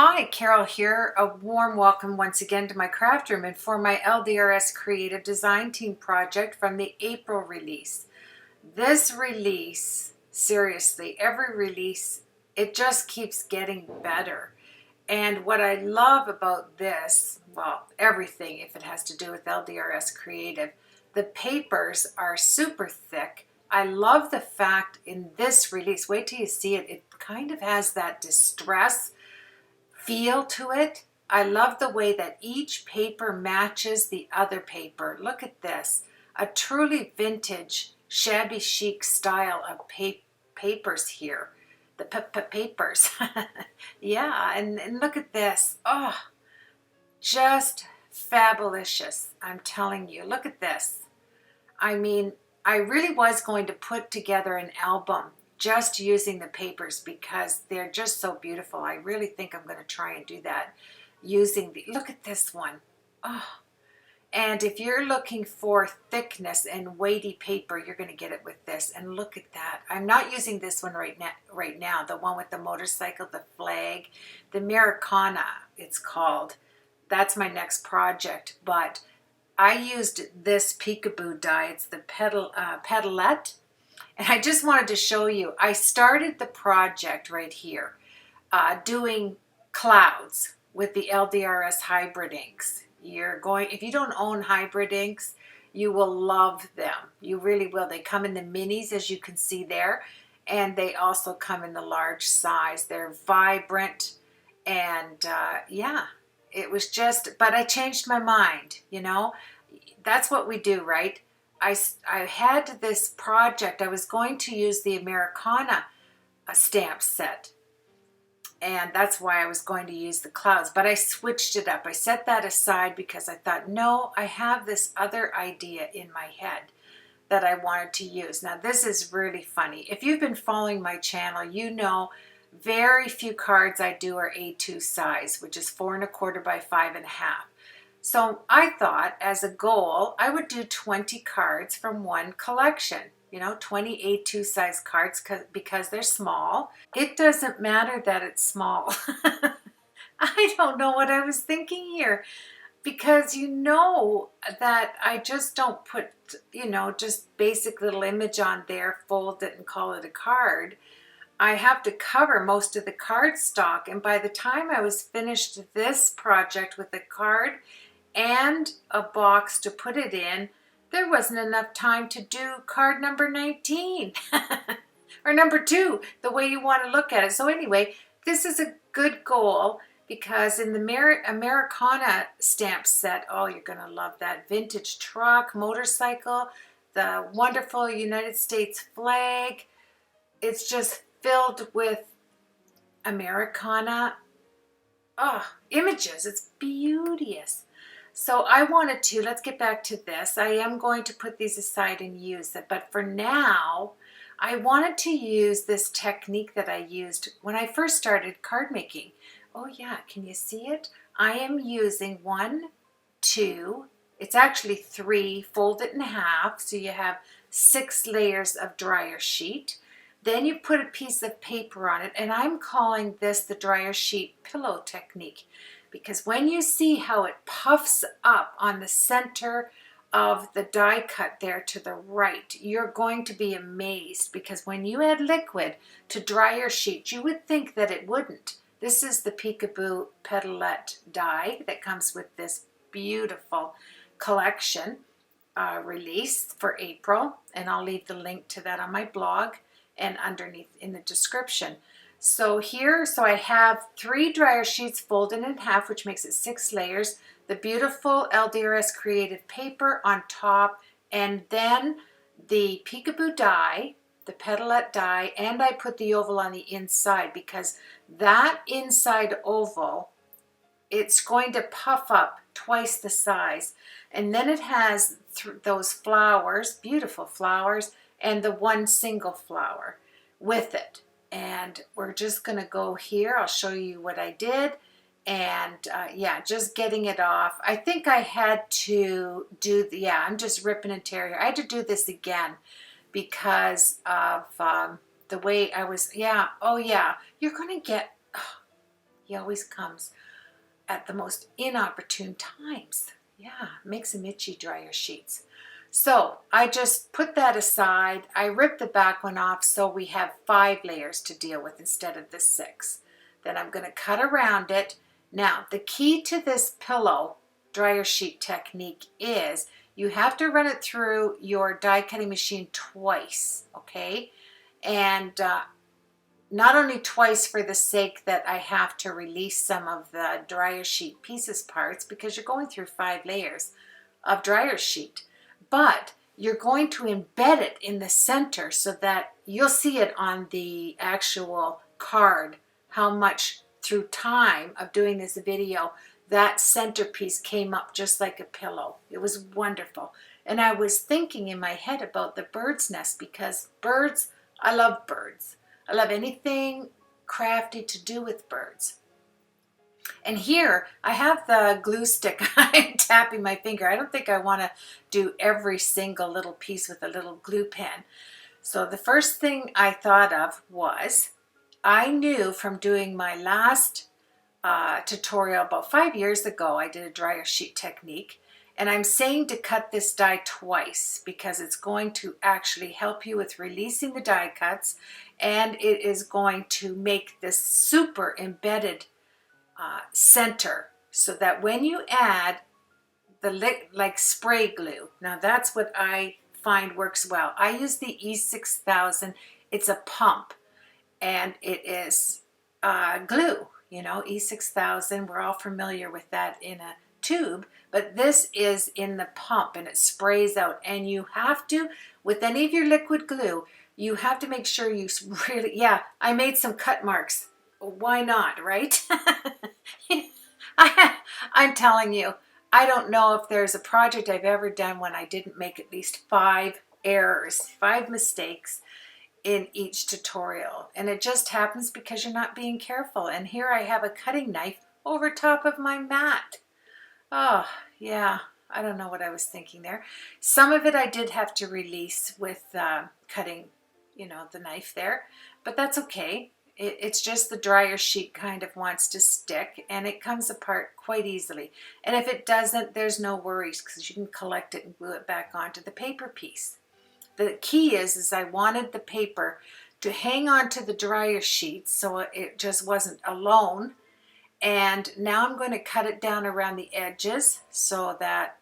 Hi, Carol here. A warm welcome once again to my craft room and for my LDRS Creative Design Team project from the April release. This release, seriously, every release, it just keeps getting better. And what I love about this, well, everything if it has to do with LDRS Creative, the papers are super thick. I love the fact in this release, wait till you see it, it kind of has that distress feel to it. I love the way that each paper matches the other paper. Look at this, a truly vintage shabby chic style of papers here. The papers. Yeah, and look at this. Oh, just fabulous. I'm telling you, look at this. I mean, I really was going to put together an album just using the papers because they're just so beautiful. I really think I'm going to try and do that using the, look at this one. Oh, and if you're looking for thickness and weighty paper, you're going to get it with this. And look at that. I'm not using this one right now, the one with the motorcycle, the flag, the Americana, it's called. That's my next project, but I used this peekaboo die. It's the pedalette. And I just wanted to show you, I started the project right here doing clouds with the LDRS hybrid inks. If you don't own hybrid inks, you will love them. You really will. They come in the minis, as you can see there, and they also come in the large size. They're vibrant, and yeah, it was just, but I changed my mind, you know. That's what we do, right? I had this project. I was going to use the Americana stamp set, and that's why I was going to use the clouds, but I switched it up. I set that aside because I thought, no, I have this other idea in my head that I wanted to use. Now, this is really funny. If you've been following my channel, you know very few cards I do are A2 size, which is 4 1/4 by 5 1/2. So I thought as a goal, I would do 20 cards from one collection. You know, 20 A2 size cards because they're small. It doesn't matter that it's small. I don't know what I was thinking here, because you know that I just don't put, you know, just basic little image on there, fold it and call it a card. I have to cover most of the card stock, and by the time I was finished this project with a card and a box to put it in, there wasn't enough time to do card number 19 or number 2, the way you want to look at it. So anyway, this is a good goal because in the Americana stamp set, oh, you're going to love that vintage truck, motorcycle, the wonderful United States flag. It's just filled with Americana images. It's beauteous. So I wanted to, let's get back to this. I am going to put these aside and use it, but for now, I wanted to use this technique that I used when I first started card making. Oh yeah, can you see it? I am using 1, 2, it's actually 3, fold it in half, so you have 6 layers of dryer sheet. Then you put a piece of paper on it, and I'm calling this the dryer sheet pillow technique, because when you see how it puffs up on the center of the die cut there to the right, you're going to be amazed, because when you add liquid to dryer sheet, you would think that it wouldn't. This is the Peekaboo Pedalette die that comes with this beautiful collection release for April, and I'll leave the link to that on my blog and underneath in the description. So here, so I have 3 dryer sheets folded in half, which makes it 6 layers, the beautiful LDRS creative paper on top, and then the Peekaboo die, the pedalette die, and I put the oval on the inside because that inside oval, it's going to puff up twice the size. And then it has those flowers, beautiful flowers, and the one single flower with it. And we're just going to go here. I'll show you what I did. And yeah, just getting it off. I think I had to do, yeah, I'm just ripping and tearing. I had to do this again because of the way I was, yeah, oh yeah, you're going to get, He always comes at the most inopportune times. Yeah, makes them itchy, dryer sheets. So I just put that aside. I ripped the back one off so we have 5 layers to deal with instead of the 6. Then I'm going to cut around it. Now, the key to this pillow dryer sheet technique is you have to run it through your die cutting machine twice, okay? And not only twice for the sake that I have to release some of the dryer sheet pieces parts because you're going through 5 layers of dryer sheet, but you're going to embed it in the center so that you'll see it on the actual card how much through time of doing this video that centerpiece came up just like a pillow. It was wonderful. And I was thinking in my head about the bird's nest because birds, I love birds. I love anything crafty to do with birds. And here I have the glue stick. I'm tapping my finger. I don't think I want to do every single little piece with a little glue pen. So the first thing I thought of was I knew from doing my last tutorial about 5 years ago, I did a dryer sheet technique. And I'm saying to cut this die twice because it's going to actually help you with releasing the die cuts, and it is going to make this super embedded center so that when you add the like spray glue, now that's what I find works well. I use the E6000. It's a pump and it is glue, you know, E6000. We're all familiar with that in a tube, but this is in the pump and it sprays out. And you have to, with any of your liquid glue, you have to make sure you really, yeah, I made some cut marks. Why not, right? I'm telling you, I don't know if there's a project I've ever done when I didn't make at least 5 errors, 5 mistakes in each tutorial. And it just happens because you're not being careful. And here I have a cutting knife over top of my mat. Oh, yeah, I don't know what I was thinking there. Some of it I did have to release with cutting, you know, the knife there, but that's okay. It's just the dryer sheet kind of wants to stick and it comes apart quite easily. And if it doesn't, there's no worries because you can collect it and glue it back onto the paper piece. The key is I wanted the paper to hang onto the dryer sheet so it just wasn't alone. And now I'm going to cut it down around the edges so that,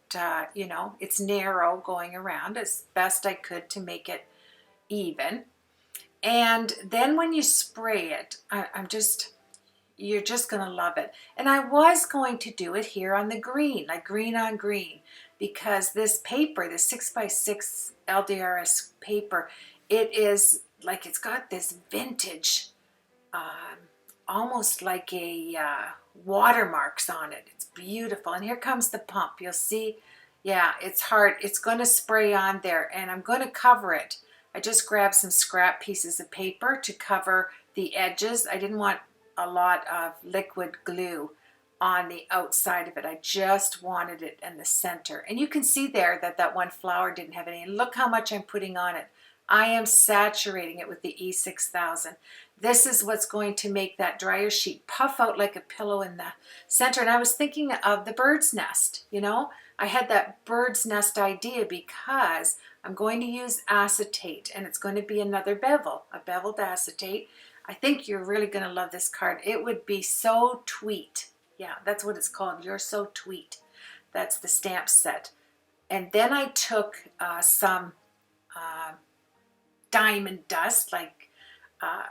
you know, it's narrow going around as best I could to make it even. And then when you spray it, you're just going to love it. And I was going to do it here on the green, like green on green, because this paper, the 6x6 LDRS paper, it is like it's got this vintage, almost like a watermarks on it. It's beautiful. And here comes the pump. You'll see, yeah, it's hard. It's going to spray on there, and I'm going to cover it. I just grabbed some scrap pieces of paper to cover the edges. I didn't want a lot of liquid glue on the outside of it. I just wanted it in the center. And you can see there that that one flower didn't have any. And look how much I'm putting on it. I am saturating it with the E6000. This is what's going to make that dryer sheet puff out like a pillow in the center. And I was thinking of the bird's nest, you know. I had that bird's nest idea because I'm going to use acetate, and it's going to be another bevel, a beveled acetate. I think you're really going to love this card. It would be so tweet. Yeah, that's what it's called. You're so tweet. That's the stamp set. And then I took some diamond dust, like,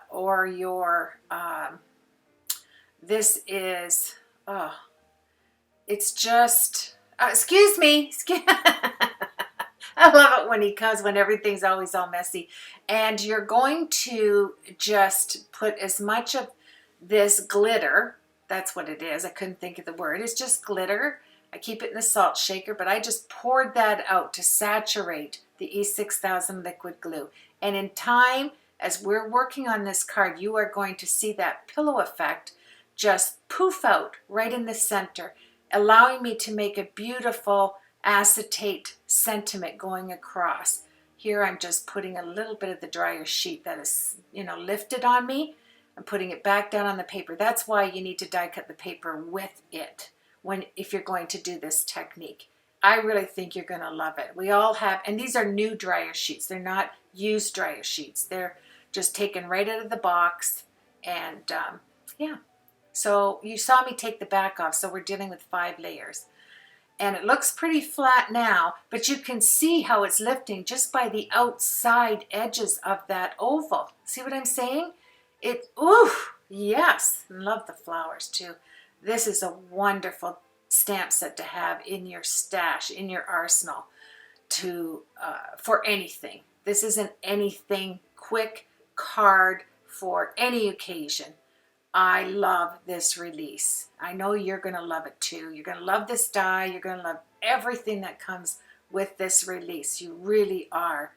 or your, this is, oh, it's just, excuse me, I love it when he comes, when everything's always all messy. And you're going to just put as much of this glitter, that's what it is, I couldn't think of the word, it's just glitter. I keep it in a salt shaker, but I just poured that out to saturate the E6000 liquid glue. And in time, as we're working on this card, you are going to see that pillow effect just poof out right in the center, allowing me to make a beautiful acetate sentiment going across. Here I'm just putting a little bit of the dryer sheet that is, you know, lifted on me. I'm putting it back down on the paper. That's why you need to die cut the paper with it if you're going to do this technique. I really think you're going to love it. We all have, and these are new dryer sheets. They're not used dryer sheets. They're just taken right out of the box. And yeah, so you saw me take the back off. So we're dealing with 5 layers. And it looks pretty flat now, but you can see how it's lifting just by the outside edges of that oval. See what I'm saying? Ooh, yes, love the flowers too. This is a wonderful stamp set to have in your stash, in your arsenal, for anything. This is an anything quick card for any occasion. I love this release. I know you're going to love it too. You're going to love this die. You're going to love everything that comes with this release. You really are.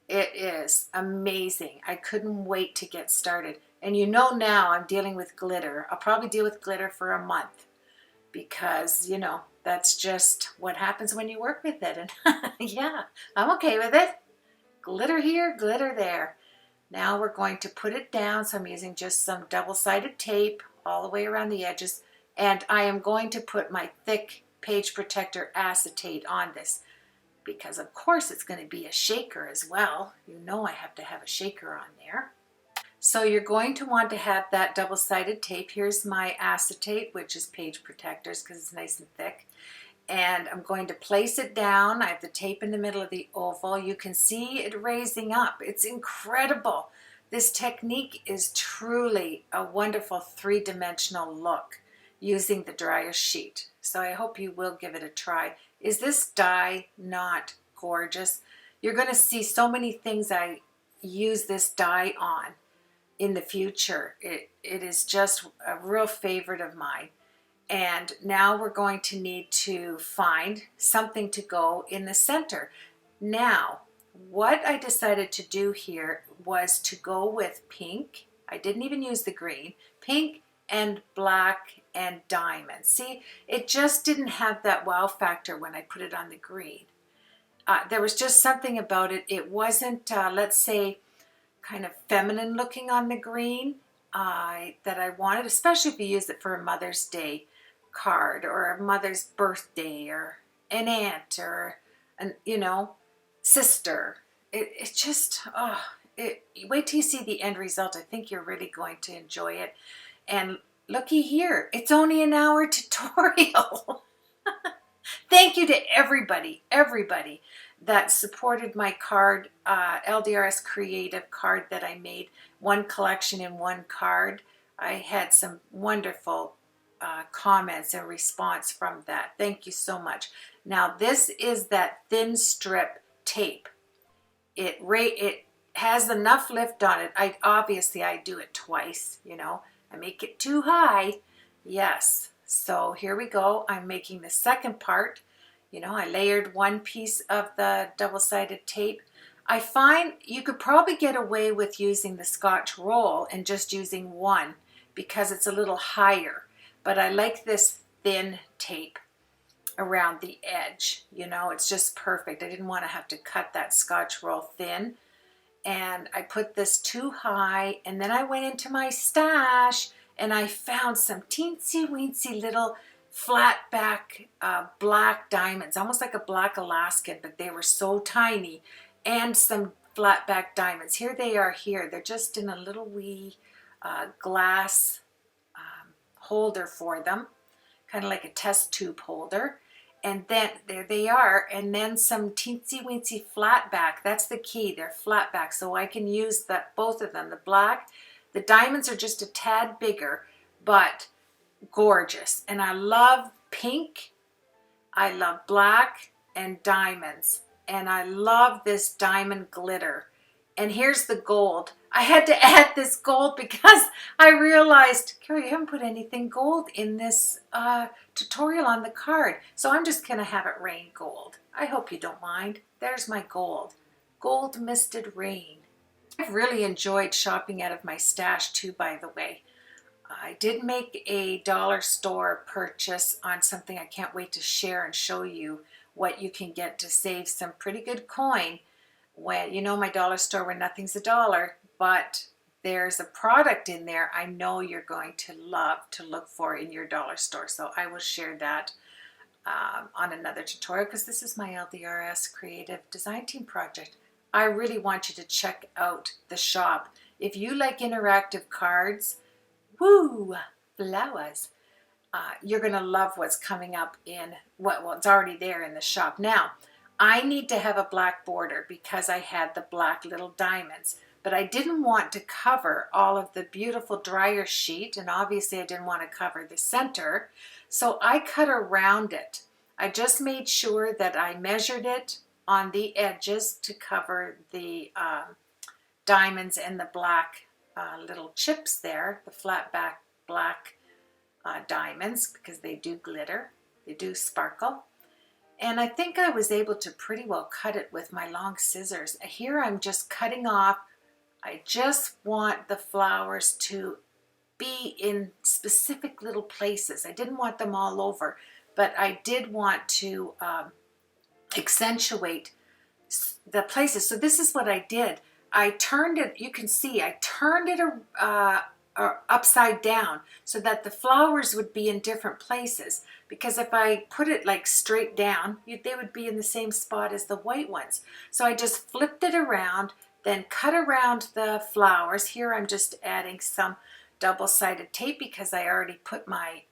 It is amazing. I couldn't wait to get started. And you know now I'm dealing with glitter. I'll probably deal with glitter for a month because, you know, that's just what happens when you work with it. And yeah, I'm okay with it. Glitter here, glitter there. Now we're going to put it down. So I'm using just some double-sided tape all the way around the edges. And I am going to put my thick page protector acetate on this because of course it's going to be a shaker as well. You know I have to have a shaker on there. So you're going to want to have that double-sided tape. Here's my acetate, which is page protectors because it's nice and thick. And I'm going to place it down. I have the tape in the middle of the oval. You can see it raising up. It's incredible. This technique is truly a wonderful 3-dimensional look using the dryer sheet. So I hope you will give it a try. Is this die not gorgeous? You're going to see so many things I use this die on in the future. It is just a real favorite of mine. And now we're going to need to find something to go in the center. Now, what I decided to do here was to go with pink. I didn't even use the green. Pink and black and diamond. See, it just didn't have that wow factor when I put it on the green. There was just something about it. It wasn't, let's say, kind of feminine looking on the green that I wanted, especially if you use it for a Mother's Day card or a mother's birthday or an aunt or an, you know, sister. It just, wait till you see the end result. I think you're really going to enjoy it. And looky here, it's only an hour tutorial. Thank you to everybody that supported my card, LDRS creative card that I made, one collection in one card. I had some wonderful comments and response from that. Thank you so much. Now this is that thin strip tape. It has enough lift on it. Obviously I do it twice, you know. I make it too high. Yes. So here we go. I'm making the second part. You know, I layered one piece of the double-sided tape. I find you could probably get away with using the Scotch roll and just using one because it's a little higher. But I like this thin tape around the edge. You know, it's just perfect. I didn't want to have to cut that Scotch roll thin. And I put this too high. And then I went into my stash and I found some teensy weensy little flat back black diamonds, almost like a black Alaskan, but they were so tiny. And some flat back diamonds. Here they are here. They're just in a little wee glass holder for them, kind of like a test tube holder. And then there they are, and then some teensy weensy flat back. That's the key, they're flat back, so I can use both of them. The diamonds are just a tad bigger, but gorgeous. And I love pink, I love black and diamonds, and I love this diamond glitter. And here's the gold. I had to add this gold because I realized, Carrie, you haven't put anything gold in this tutorial on the card. So I'm just going to have it rain gold. I hope you don't mind. There's my gold. Gold misted rain. I've really enjoyed shopping out of my stash too, by the way. I did make a dollar store purchase on something I can't wait to share and show you what you can get to save some pretty good coin. When, you know, my dollar store where nothing's a dollar, but there's a product in there I know you're going to love to look for in your dollar store. So I will share that on another tutorial, because this is my LDRS Creative Design Team project. I really want you to check out the shop. If you like interactive cards, woo, flowers, you're going to love what's coming up in what's already there in the shop. Now, I need to have a black border because I had the black little diamonds, but I didn't want to cover all of the beautiful dryer sheet, and obviously I didn't want to cover the center, so I cut around it. I just made sure that I measured it on the edges to cover the diamonds and the black little chips there, the flat back black diamonds, because they do glitter, they do sparkle. And I think I was able to pretty well cut it with my long scissors. Here I'm just cutting off. I just want the flowers to be in specific little places. I didn't want them all over, but I did want to accentuate the places. So this is what I did. I turned it, you can see, I turned it upside down so that the flowers would be in different places, because if I put it like straight down, they would be in the same spot as the white ones. So I just flipped it around, then cut around the flowers. Here I'm just adding some double-sided tape because I already put my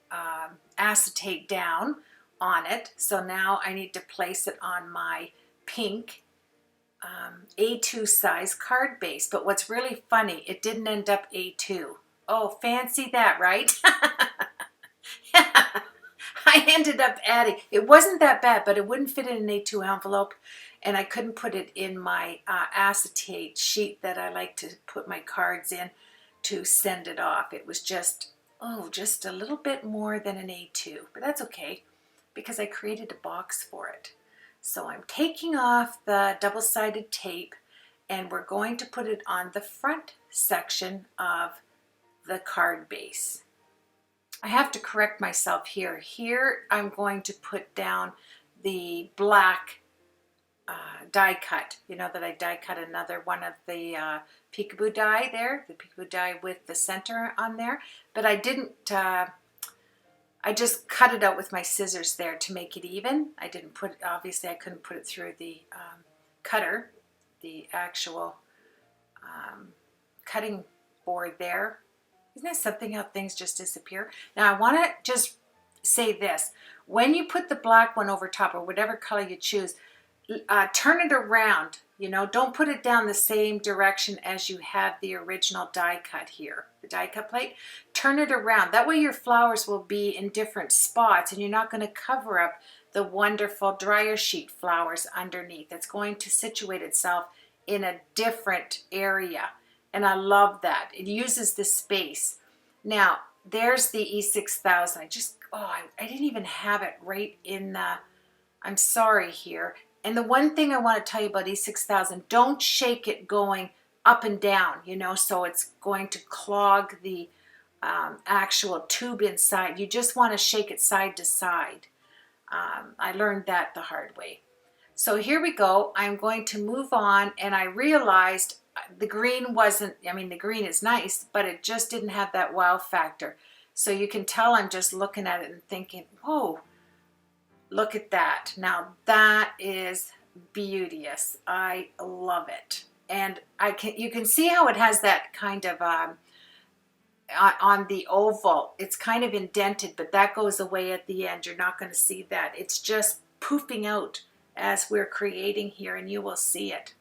acetate down on it. So now I need to place it on my pink A2 size card base. But what's really funny, it didn't end up A2. Oh, fancy that, right? I ended up adding, it wasn't that bad, but it wouldn't fit in an A2 envelope, and I couldn't put it in my acetate sheet that I like to put my cards in to send it off. It was just, oh, just a little bit more than an A2, but that's okay because I created a box for it. So I'm taking off the double-sided tape, and we're going to put it on the front section of the card base. I have to correct myself here. Here I'm going to put down the black die cut. You know that I die cut another one of the peekaboo die there, the peekaboo die with the center on there, but I didn't, I just cut it out with my scissors there to make it even. I didn't put, obviously I couldn't put it through the cutter, the actual cutting board there. Isn't that something how things just disappear? Now I want to just say this. When you put the black one over top, or whatever color you choose, turn it around. You know, don't put it down the same direction as you have the original die cut here, the die cut plate. Turn it around. That way your flowers will be in different spots, and you're not going to cover up the wonderful dryer sheet flowers underneath. It's going to situate itself in a different area. And I love that. It uses the space. Now, there's the E6000. I didn't even have it right in the, I'm sorry here. And the one thing I want to tell you about E6000, don't shake it going up and down, you know, so it's going to clog the actual tube inside. You just want to shake it side to side. I learned that the hard way. So here we go. I'm going to move on, and I realized the green wasn't, I mean, the green is nice, but it just didn't have that wow factor. So you can tell I'm just looking at it and thinking, whoa, look at that. Now that is beauteous. I love it. And you can see how it has that kind of, on the oval, it's kind of indented, but that goes away at the end. You're not going to see that. It's just poofing out as we're creating here, and you will see it.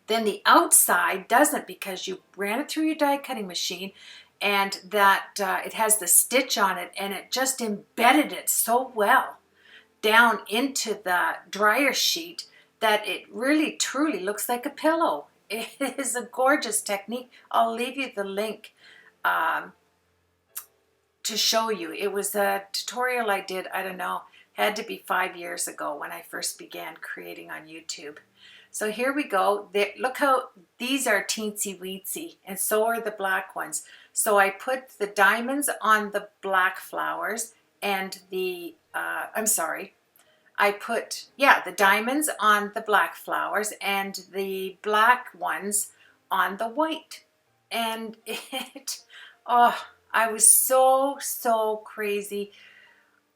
Then the outside doesn't, because you ran it through your die cutting machine, and that it has the stitch on it, and it just embedded it so well down into the dryer sheet that it really truly looks like a pillow. It is a gorgeous technique. I'll leave you the link to show you. It was a tutorial I did, I don't know, had to be 5 years ago when I first began creating on YouTube. So here we go. Look how these are teensy weensy, and so are the black ones. So I put the diamonds on the black flowers, and the, I put, the diamonds on the black flowers and the black ones on the white And oh, I was so crazy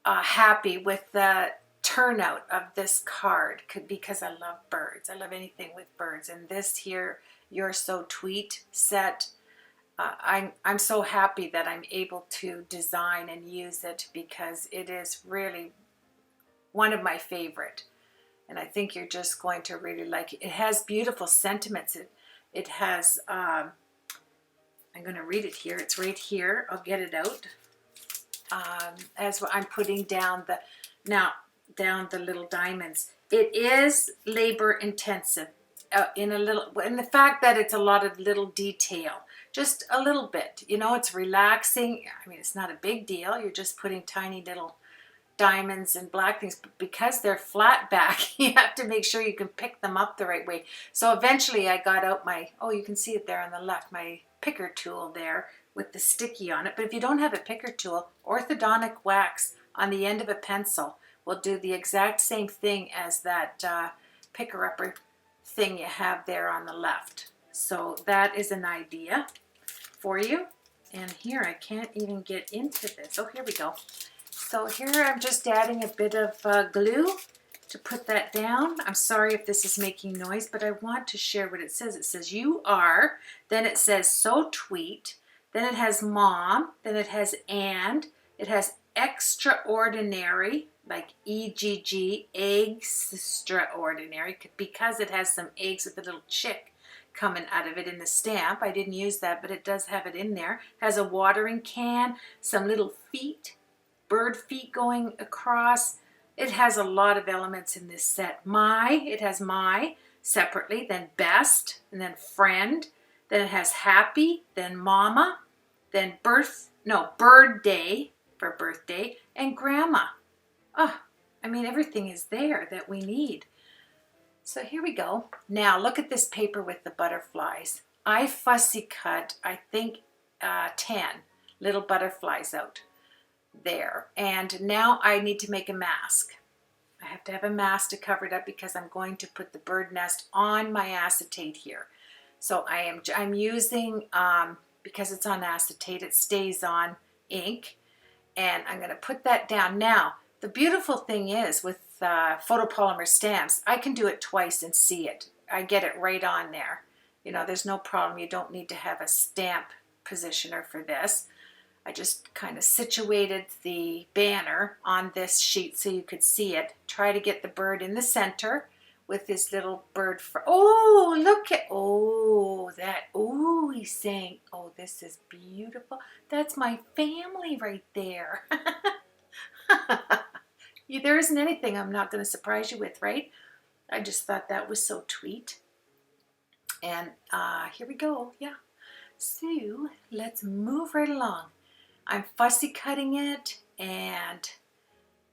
happy with the turnout of this card because I love birds. I love anything with birds. And this here, You're So Tweet set, I'm so happy that I'm able to design and use it because it is really one of my favorite. And I think you're just going to really like it. It has beautiful sentiments. It has, I'm going to read it here. It's right here. I'll get it out. As I'm putting down down the little diamonds. It is labor intensive in the fact that it's a lot of little detail, just a little bit, it's relaxing. I mean, it's not a big deal. You're just putting tiny little diamonds and black things, but because they're flat back, you have to make sure you can pick them up the right way. So eventually I got out you can see it there on the left, my picker tool there with the sticky on it. But if you don't have a picker tool, orthodontic wax on the end of a pencil will do the exact same thing as that picker upper thing you have there on the left. So that is an idea for you. And here I can't even get into this. Oh, here we go. So here I'm just adding a bit of glue to put that down. I'm sorry if this is making noise, but I want to share what it says. It says you are, then it says so tweet, then it has mom, then it has and, it has extraordinary, like EGG, extraordinary, because it has some eggs with a little chick coming out of it in the stamp. I didn't use that, but it does have it in there. It has a watering can, some little feet, bird feet going across. It has a lot of elements in this set. It has my separately, then best, and then friend, then it has happy, then mama, then birthday for birthday, and grandma. Oh, I mean, everything is there that we need. So here we go. Now look at this paper with the butterflies. I fussy cut, I think 10 little butterflies out there. And now I need to make a mask. I have to have a mask to cover it up because I'm going to put the bird nest on my acetate here. So I'm using, because it's on acetate, it stays on ink. And I'm going to put that down. Now, the beautiful thing is with photopolymer stamps, I can do it twice and see it. I get it right on there. There's no problem. You don't need to have a stamp positioner for this. I just kind of situated the banner on this sheet so you could see it. Try to get the bird in the center with this little bird. Oh, look at, he's saying, oh, this is beautiful. That's my family right there. There isn't anything I'm not going to surprise you with, right? I just thought that was so tweet. And here we go, yeah. So let's move right along. I'm fussy cutting it, and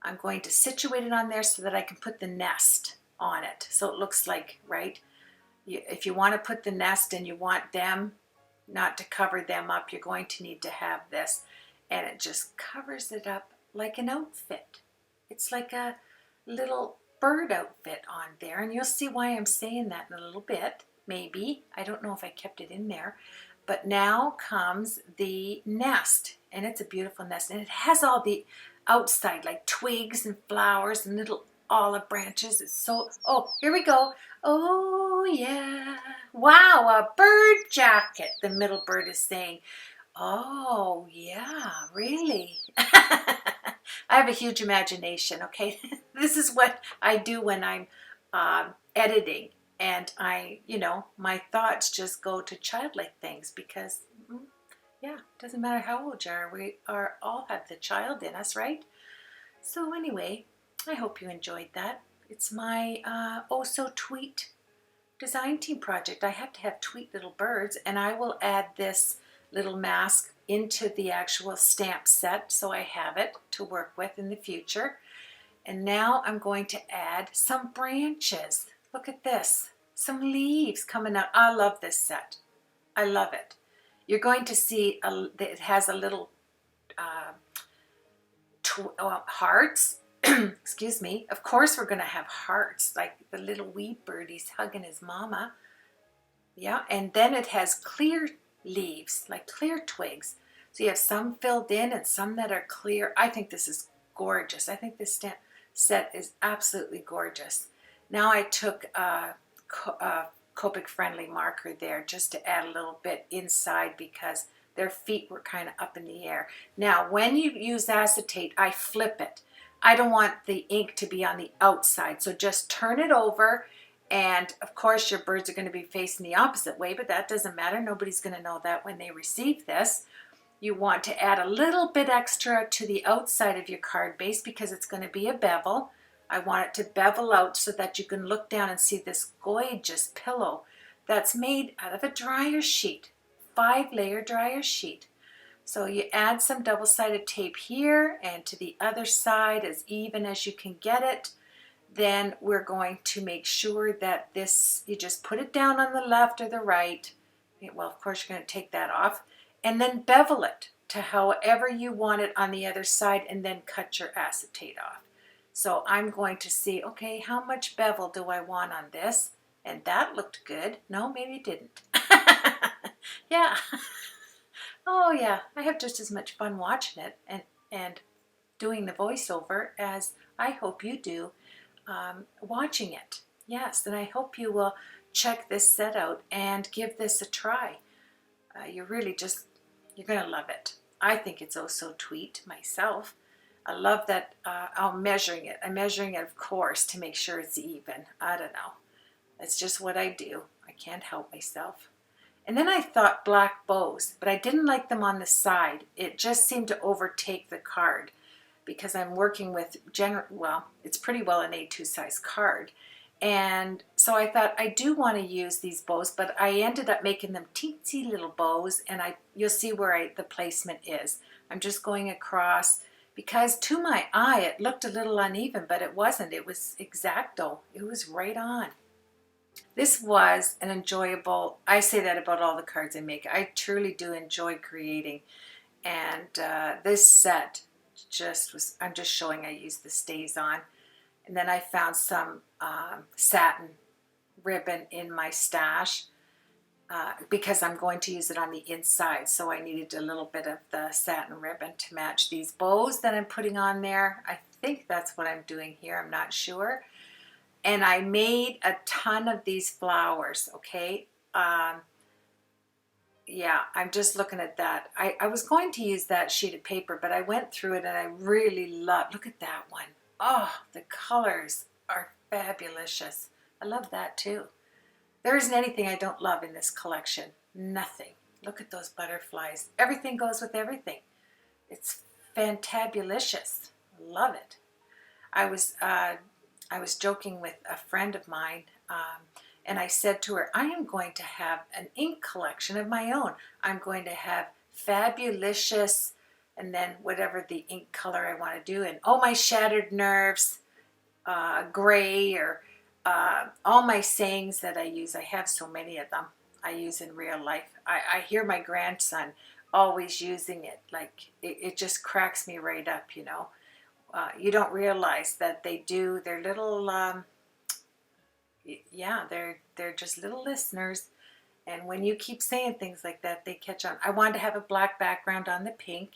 I'm going to situate it on there so that I can put the nest on it. So it looks like, right? If you want to put the nest and you want them not to cover them up, you're going to need to have this. And it just covers it up like an outfit. It's like a little bird outfit on there. And you'll see why I'm saying that in a little bit, maybe. I don't know if I kept it in there. But now comes the nest, and it's a beautiful nest, and it has all the outside, like twigs and flowers and little olive branches. It's so, oh, here we go. Oh, yeah. Wow, a bird jacket, the middle bird is saying. Oh, yeah, really? I have a huge imagination, okay? This is what I do when I'm editing. And my thoughts just go to childlike things because, yeah, it doesn't matter how old you are. We all have the child in us, right? So anyway, I hope you enjoyed that. It's my Oh So Tweet design team project. I have to have tweet little birds, and I will add this little mask into the actual stamp set so I have it to work with in the future. And now I'm going to add some branches. Look at this, some leaves coming out. I love this set. I love it. You're going to see it has a little hearts. Excuse me. Of course we're going to have hearts, like the little wee birdie's hugging his mama. Yeah, and then it has clear leaves, like clear twigs. So you have some filled in and some that are clear. I think this is gorgeous. I think this set is absolutely gorgeous. Now I took a Copic friendly marker there just to add a little bit inside because their feet were kind of up in the air. Now when you use acetate, I flip it. I don't want the ink to be on the outside, so just turn it over, and of course your birds are going to be facing the opposite way, but that doesn't matter. Nobody's going to know that when they receive this. You want to add a little bit extra to the outside of your card base because it's going to be a bevel. I want it to bevel out so that you can look down and see this gorgeous pillow that's made out of a dryer sheet, 5-layer dryer sheet. So you add some double-sided tape here and to the other side as even as you can get it. Then we're going to make sure that this, you just put it down on the left or the right. Well, of course you're going to take that off. And then bevel it to however you want it on the other side and then cut your acetate off. So I'm going to see, okay, how much bevel do I want on this? And that looked good. No, maybe it didn't. Yeah. Oh yeah, I have just as much fun watching it and doing the voiceover as I hope you do watching it. Yes, and I hope you will check this set out and give this a try. You're going to love it. I think it's oh so tweet myself. I love that I'm measuring it. I'm measuring it, of course, to make sure it's even. I don't know. It's just what I do. I can't help myself. And then I thought black bows, but I didn't like them on the side. It just seemed to overtake the card because I'm working with, well, it's pretty well an A2 size card. And so I thought I do want to use these bows, but I ended up making them teensy little bows, and you'll see where the placement is. I'm just going across because to my eye it looked a little uneven, but it wasn't. It was exacto. It was right on. This was an enjoyable, I say that about all the cards I make. I truly do enjoy creating, and this set just was, I'm just showing I used the stays on. And then I found some satin ribbon in my stash because I'm going to use it on the inside. So I needed a little bit of the satin ribbon to match these bows that I'm putting on there. I think that's what I'm doing here. I'm not sure. And I made a ton of these flowers, okay? Yeah, I'm just looking at that. I was going to use that sheet of paper, but I went through it and I really loved, look at that one. Oh, the colors are fabulous. I love that too. There isn't anything I don't love in this collection. Nothing. Look at those butterflies. Everything goes with everything. It's fantabulous. Love it. I was joking with a friend of mine, and I said to her, I am going to have an ink collection of my own. I'm going to have fabulous, and then whatever the ink color I want to do, and oh, my shattered nerves, gray, or all my sayings that I use. I have so many of them I use in real life. I hear my grandson always using it. Like, it just cracks me right up, you know. You don't realize that they do. They're little, yeah, they're just little listeners. And when you keep saying things like that, they catch on. I wanted to have a black background on the pink,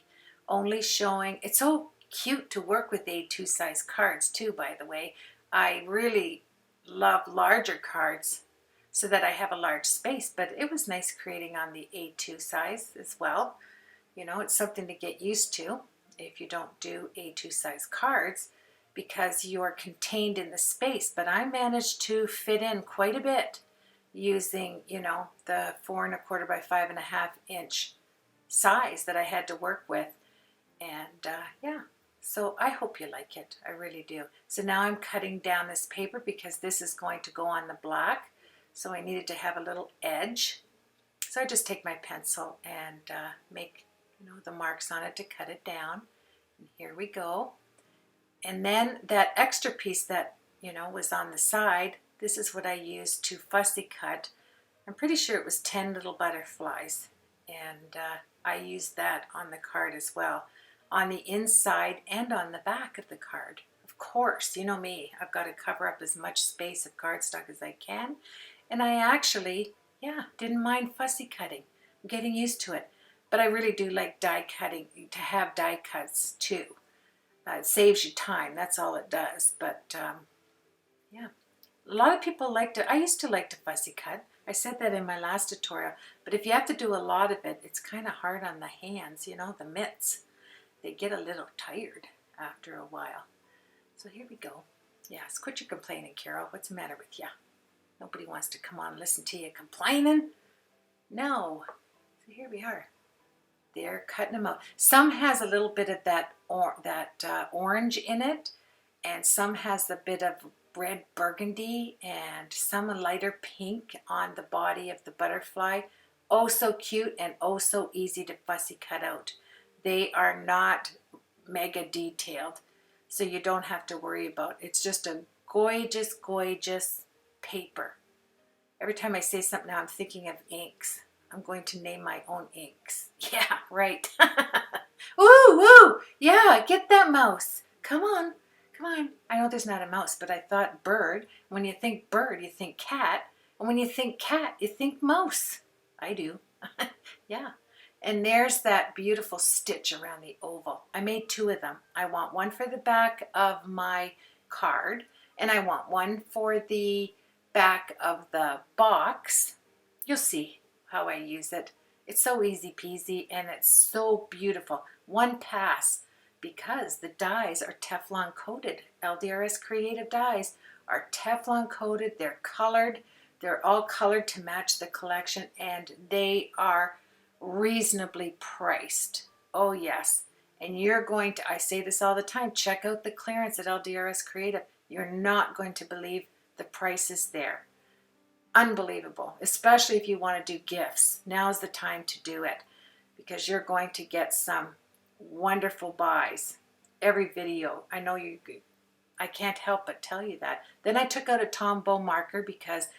only showing. It's so cute to work with A2 size cards too, by the way. I really love larger cards so that I have a large space, but it was nice creating on the A2 size as well. You know, it's something to get used to if you don't do A2 size cards because you're contained in the space. But I managed to fit in quite a bit using, you know, the 4 1/4 by 5.5 inch size that I had to work with. And yeah, so I hope you like it. I really do. So now I'm cutting down this paper because this is going to go on the black. So I needed to have a little edge. So I just take my pencil and make, you know, the marks on it to cut it down. And here we go. And then that extra piece that, you know, was on the side, this is what I used to fussy cut. I'm pretty sure it was 10 little butterflies. And I used that on the card as well, on the inside and on the back of the card. Of course, you know me, I've got to cover up as much space of cardstock as I can. And I actually, yeah, didn't mind fussy cutting. getting used to it. But I really do like die cutting, to have die cuts too. It saves you time, that's all it does. But yeah, a lot of people like to, I used to like to fussy cut. I said that in my last tutorial. But if you have to do a lot of it, it's kind of hard on the hands, you know, the mitts. They get a little tired after a while. So here we go. Yes, quit your complaining, Carol. What's the matter with you? Nobody wants to come on and listen to you complaining. No. So here we are. They're cutting them out. Some has a little bit of that orange in it, and some has a bit of red burgundy, and some a lighter pink on the body of the butterfly. Oh, so cute and oh, so easy to fussy cut out. They are not mega detailed, so you don't have to worry about it. It's just a gorgeous, gorgeous paper. Every time I say something now, I'm thinking of inks. I'm going to name my own inks. Yeah, right. Woo, woo. Yeah, get that mouse. Come on, come on. I know there's not a mouse, but I thought bird. When you think bird, you think cat. And when you think cat, you think mouse. I do. Yeah. And there's that beautiful stitch around the oval. I made 2 of them. I want one for the back of my card, and I want one for the back of the box. You'll see how I use it. It's so easy peasy, and it's so beautiful. One pass, because the dies are Teflon coated. LDRS Creative dies are Teflon coated. They're colored. They're all colored to match the collection, and they are reasonably priced. Oh yes. And you're going to, I say this all the time, check out the clearance at LDRS Creative. You're not going to believe the prices there. Unbelievable, especially if you want to do gifts. Now is the time to do it, because you're going to get some wonderful buys. Every video, I know you, I can't help but tell you that. Then I took out a Tombow marker because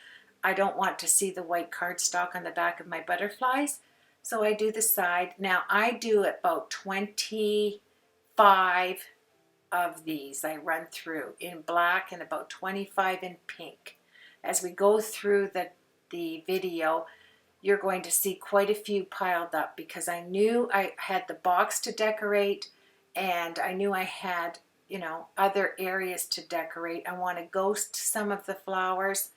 I don't want to see the white cardstock on the back of my butterflies. So I do the side. Now I do about 25 of these. I run through in black and about 25 in pink. As we go through the video, you're going to see quite a few piled up, because I knew I had the box to decorate, and I knew I had, you know, other areas to decorate. I want to ghost some of the flowers,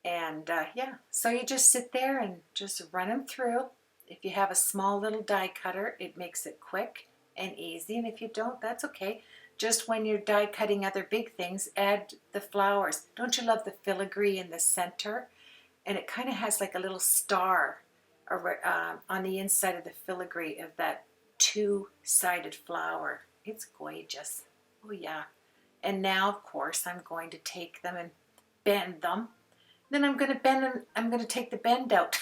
and yeah, so you just sit there and just run them through. If you have a small little die cutter, it makes it quick and easy, and if you don't, that's okay. Just when you're die cutting other big things, add the flowers. Don't you love the filigree in the center? And it kind of has like a little star on the inside of the filigree of that 2-sided flower. It's gorgeous. Oh yeah. And now, of course, I'm going to take them and bend them. Then I'm going to bend them. I'm going to take the bend out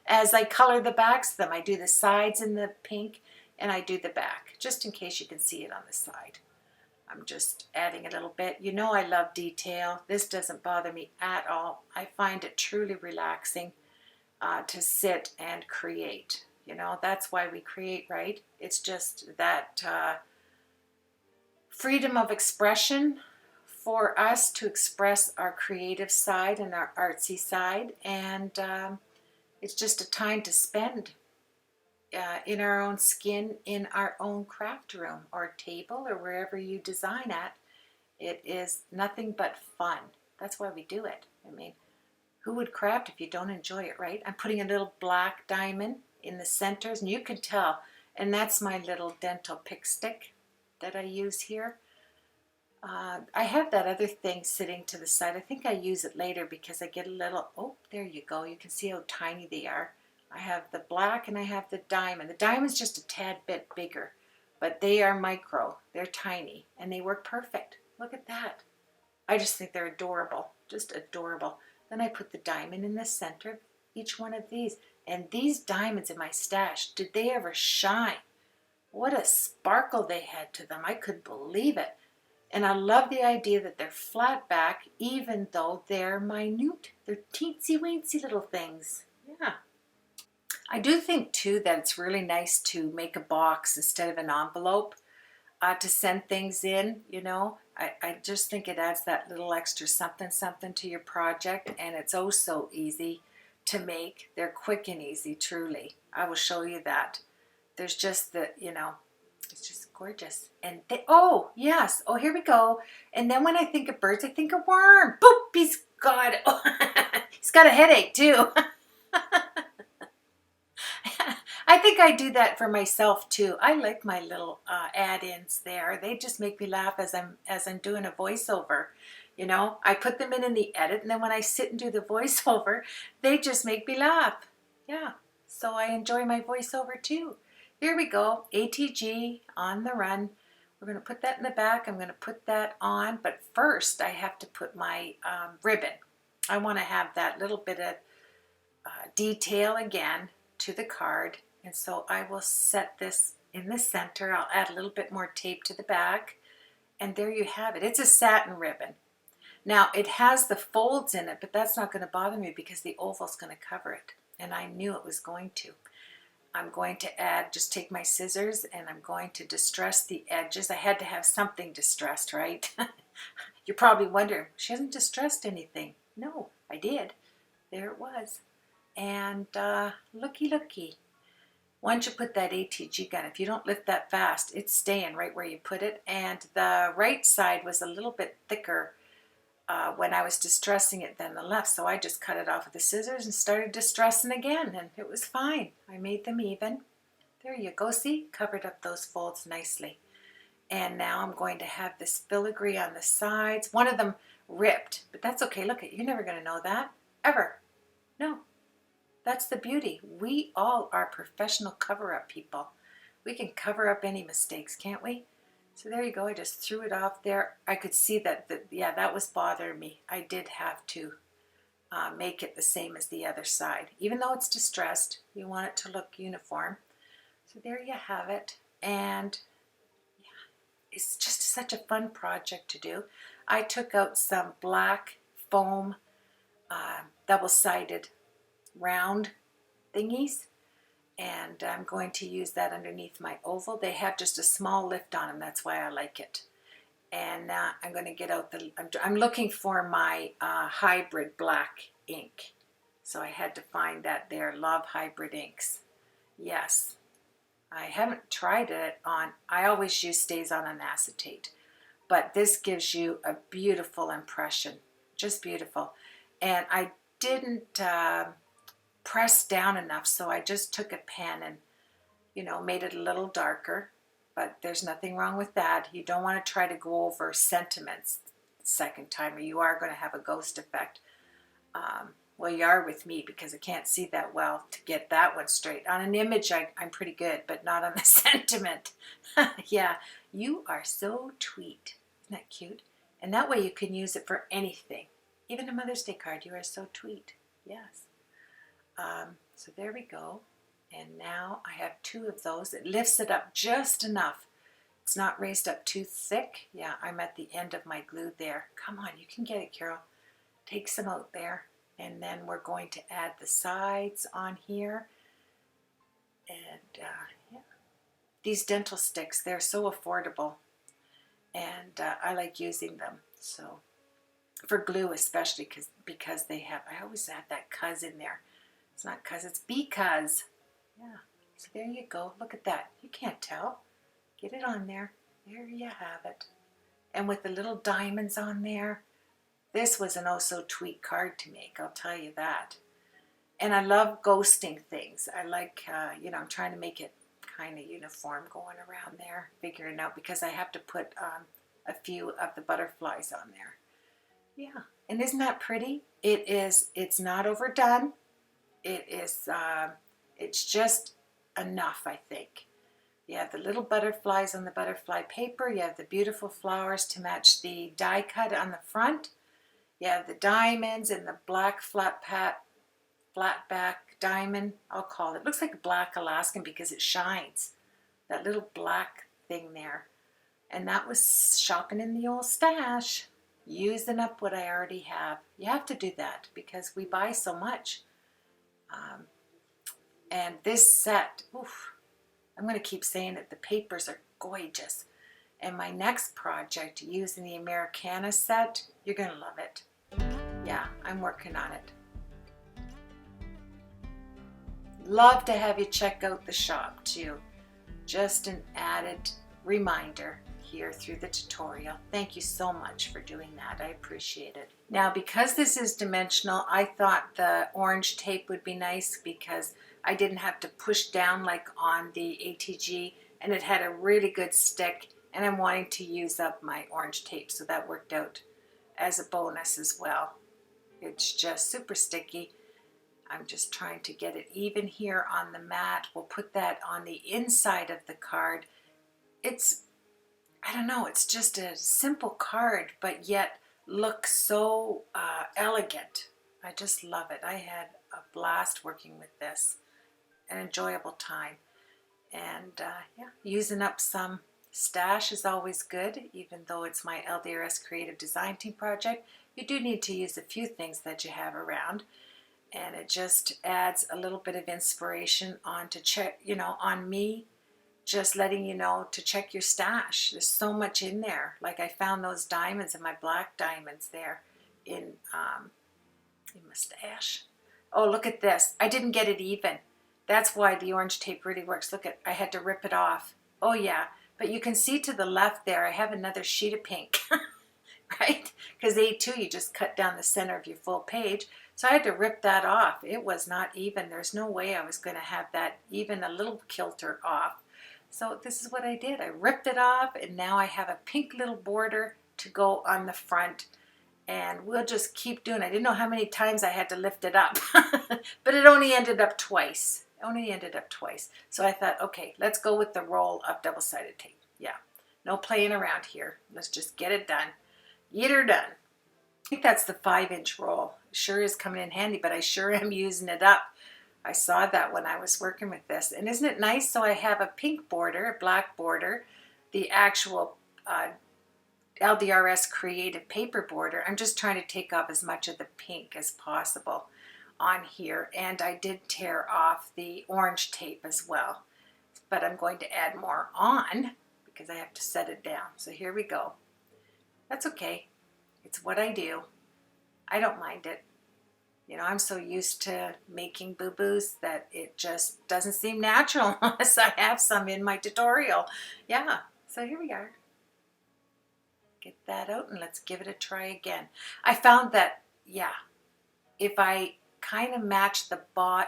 as I color the backs of them. I do the sides in the pink, and I do the back, just in case you can see it on the side. I'm just adding a little bit. You know I love detail. This doesn't bother me at all. I find it truly relaxing to sit and create. You know, that's why we create, right? It's just that freedom of expression for us to express our creative side and our artsy side. And it's just a time to spend in our own skin, in our own craft room or table or wherever you design at. It is nothing but fun. That's why we do it. I mean, who would craft if you don't enjoy it, right? I'm putting a little black diamond in the centers, and you can tell, and that's my little dental pick stick that I use here. I have that other thing sitting to the side. I think I use it later because I get a little, oh, there you go. You can see how tiny they are. I have the black and I have the diamond. The diamond's just a tad bit bigger, but they are micro. They're tiny, and they work perfect. Look at that. I just think they're adorable, just adorable. Then I put the diamond in the center of each one of these. And these diamonds in my stash, did they ever shine? What a sparkle they had to them. I couldn't believe it. And I love the idea that they're flat back, even though they're minute. They're teensy-weensy little things. Yeah. I do think, too, that it's really nice to make a box instead of an envelope to send things in, you know. I just think it adds that little extra something to your project, and it's oh so easy to make. They're quick and easy, truly. I will show you that. There's just the, you know, it's just gorgeous. And they, oh, yes. Oh, here we go. And then when I think of birds, I think of worm. Boop, he's got, oh, he's got a headache too. I think I do that for myself too. I like my little add-ins there. They just make me laugh as I'm doing a voiceover. You know, I put them in the edit, and then when I sit and do the voiceover, they just make me laugh. Yeah, so I enjoy my voiceover too. Here we go, ATG on the run. We're going to put that in the back. I'm going to put that on, but first I have to put my ribbon. I want to have that little bit of detail again to the card, and so I will set this in the center. I'll add a little bit more tape to the back, and there you have it. It's a satin ribbon. Now it has the folds in it, but that's not going to bother me because the oval's going to cover it, and I knew it was going to. I'm going to add, just take my scissors and I'm going to distress the edges. I had to have something distressed, right? You're probably wondering, she hasn't distressed anything. No, I did. There it was. And looky, looky. Once you put that ATG gun, if you don't lift that fast, it's staying right where you put it. And the right side was a little bit thicker when I was distressing it than the left, so I just cut it off with the scissors and started distressing again, and it was fine. I made them even. There you go, see? Covered up those folds nicely. And now I'm going to have this filigree on the sides. One of them ripped, but that's okay. Look, you're never going to know that, ever. No, that's the beauty. We all are professional cover-up people. We can cover up any mistakes, can't we? So there you go, I just threw it off there. I could see that, yeah, that was bothering me. I did have to make it the same as the other side. Even though it's distressed, you want it to look uniform. So there you have it. And yeah, it's just such a fun project to do. I took out some black foam, double-sided round thingies, and I'm going to use that underneath my oval. They have just a small lift on them, that's why I like it. And I'm going to get out the, I'm looking for my hybrid black ink. So I had to find that there. Love hybrid inks. Yes. I haven't tried it on, I always use stays on an acetate. But this gives you a beautiful impression. Just beautiful. And I didn't press down enough, so I just took a pen and, you know, made it a little darker, but there's nothing wrong with that. You don't want to try to go over sentiments the second time, or you are going to have a ghost effect. Well, you are with me because I can't see that well to get that one straight. On an image, I'm pretty good, but not on the sentiment. Yeah, you are so tweet. Isn't that cute? And that way you can use it for anything. Even a Mother's Day card, you are so tweet. Yes. So there we go, and now I have two of those. It lifts it up just enough. It's not raised up too thick. Yeah, I'm at the end of my glue there. Come on, you can get it, Carol. Take some out there, and then we're going to add the sides on here. And yeah, these dental sticks, they're so affordable, and I like using them. So for glue especially, because they have, I always add that "cuz" in there. It's not "cuz," it's "because." Yeah, so there you go. Look at that. You can't tell. Get it on there. There you have it. And with the little diamonds on there, this was an oh-so tweet card to make, I'll tell you that. And I love ghosting things. I like, you know, I'm trying to make it kind of uniform going around there, figuring out, because I have to put a few of the butterflies on there. Yeah, and isn't that pretty? It is, it's not overdone. It is, it's just enough, I think. You have the little butterflies on the butterfly paper. You have the beautiful flowers to match the die cut on the front. You have the diamonds and the black flat back diamond, I'll call it. It looks like a black Alaskan because it shines. That little black thing there. And that was shopping in the old stash. Using up what I already have. You have to do that because we buy so much. And this set, oof, I'm going to keep saying it, the papers are gorgeous. And my next project, using the Americana set, you're going to love it. Yeah, I'm working on it. love to have you check out the shop too. Just an added reminder here through the tutorial. Thank you so much for doing that. I appreciate it. Now, because this is dimensional, I thought the orange tape would be nice because I didn't have to push down like on the ATG, and it had a really good stick, and I'm wanting to use up my orange tape, so that worked out as a bonus as well. It's just super sticky. I'm just trying to get it even here on the mat. We'll put that on the inside of the card. It's, I don't know, it's just a simple card, but yet looks so elegant. I just love it. I had a blast working with this, an enjoyable time. And yeah, using up some stash is always good, even though it's my LDRS Creative Design Team project. You do need to use a few things that you have around, and it just adds a little bit of inspiration on to check, you know, on me, just letting you know to check your stash. There's so much in there. Like I found those diamonds and my black diamonds there in my stash. Oh, look at this. I didn't get it even. That's why the orange tape really works. Look at, I had to rip it off. Oh yeah, but you can see to the left there, I have another sheet of pink, right? Because A2, you just cut down the center of your full page. So I had to rip that off. It was not even. There's no way I was going to have that even a little kilter off. So this is what I did. I ripped it off, and now I have a pink little border to go on the front. And we'll just keep doing it. I didn't know how many times I had to lift it up, but it only ended up twice. So I thought, okay, let's go with the roll of double-sided tape. Yeah, no playing around here. Let's just get it done. Get her done. I think that's the 5-inch roll. It sure is coming in handy, but I sure am using it up. I saw that when I was working with this. And isn't it nice? So I have a pink border, a black border, the actual LDRS creative paper border. I'm just trying to take off as much of the pink as possible on here, and I did tear off the orange tape as well, but I'm going to add more on because I have to set it down. So here we go. That's okay. It's what I do. I don't mind it. You know, I'm so used to making boo-boos that it just doesn't seem natural unless I have some in my tutorial. Yeah, so here we are. Get that out and let's give it a try again. I found that, yeah, if I kind of match the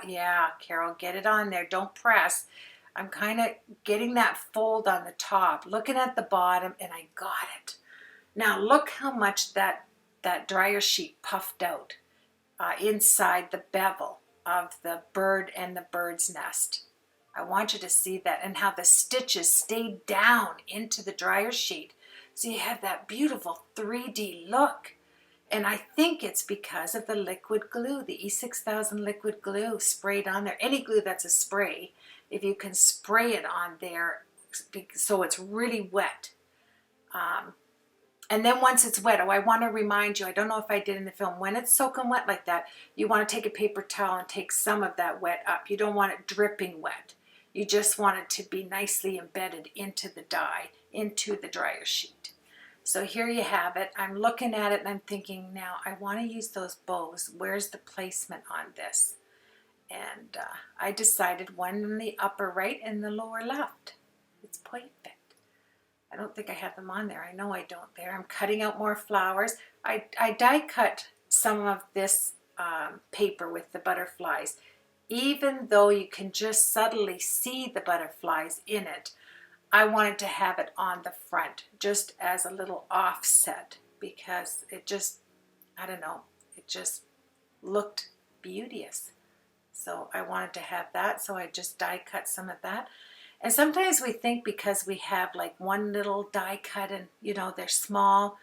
yeah, Carol, get it on there. Don't press. I'm kind of getting that fold on the top, looking at the bottom, and I got it. Now look how much that dryer sheet puffed out inside the bevel of the bird and the bird's nest. I want you to see that, and how the stitches stayed down into the dryer sheet. So you have that beautiful 3D look. And I think it's because of the liquid glue, the E6000 liquid glue sprayed on there. Any glue that's a spray, if you can spray it on there so it's really wet. And then once it's wet, oh, I want to remind you, I don't know if I did in the film, when it's soaking wet like that, you want to take a paper towel and take some of that wet up. You don't want it dripping wet. You just want it to be nicely embedded into the dye, into the dryer sheet. So here you have it. I'm looking at it and I'm thinking, now I want to use those bows. Where's the placement on this? And I decided one in the upper right and the lower left. It's perfect. I don't think I have them on there. I know I don't there. I'm cutting out more flowers. I die cut some of this paper with the butterflies. Even though you can just subtly see the butterflies in it, I wanted to have it on the front just as a little offset because it just, I don't know, it just looked beauteous. So I wanted to have that, so I just die cut some of that. And sometimes we think because we have like one little die cut and, you know, they're small.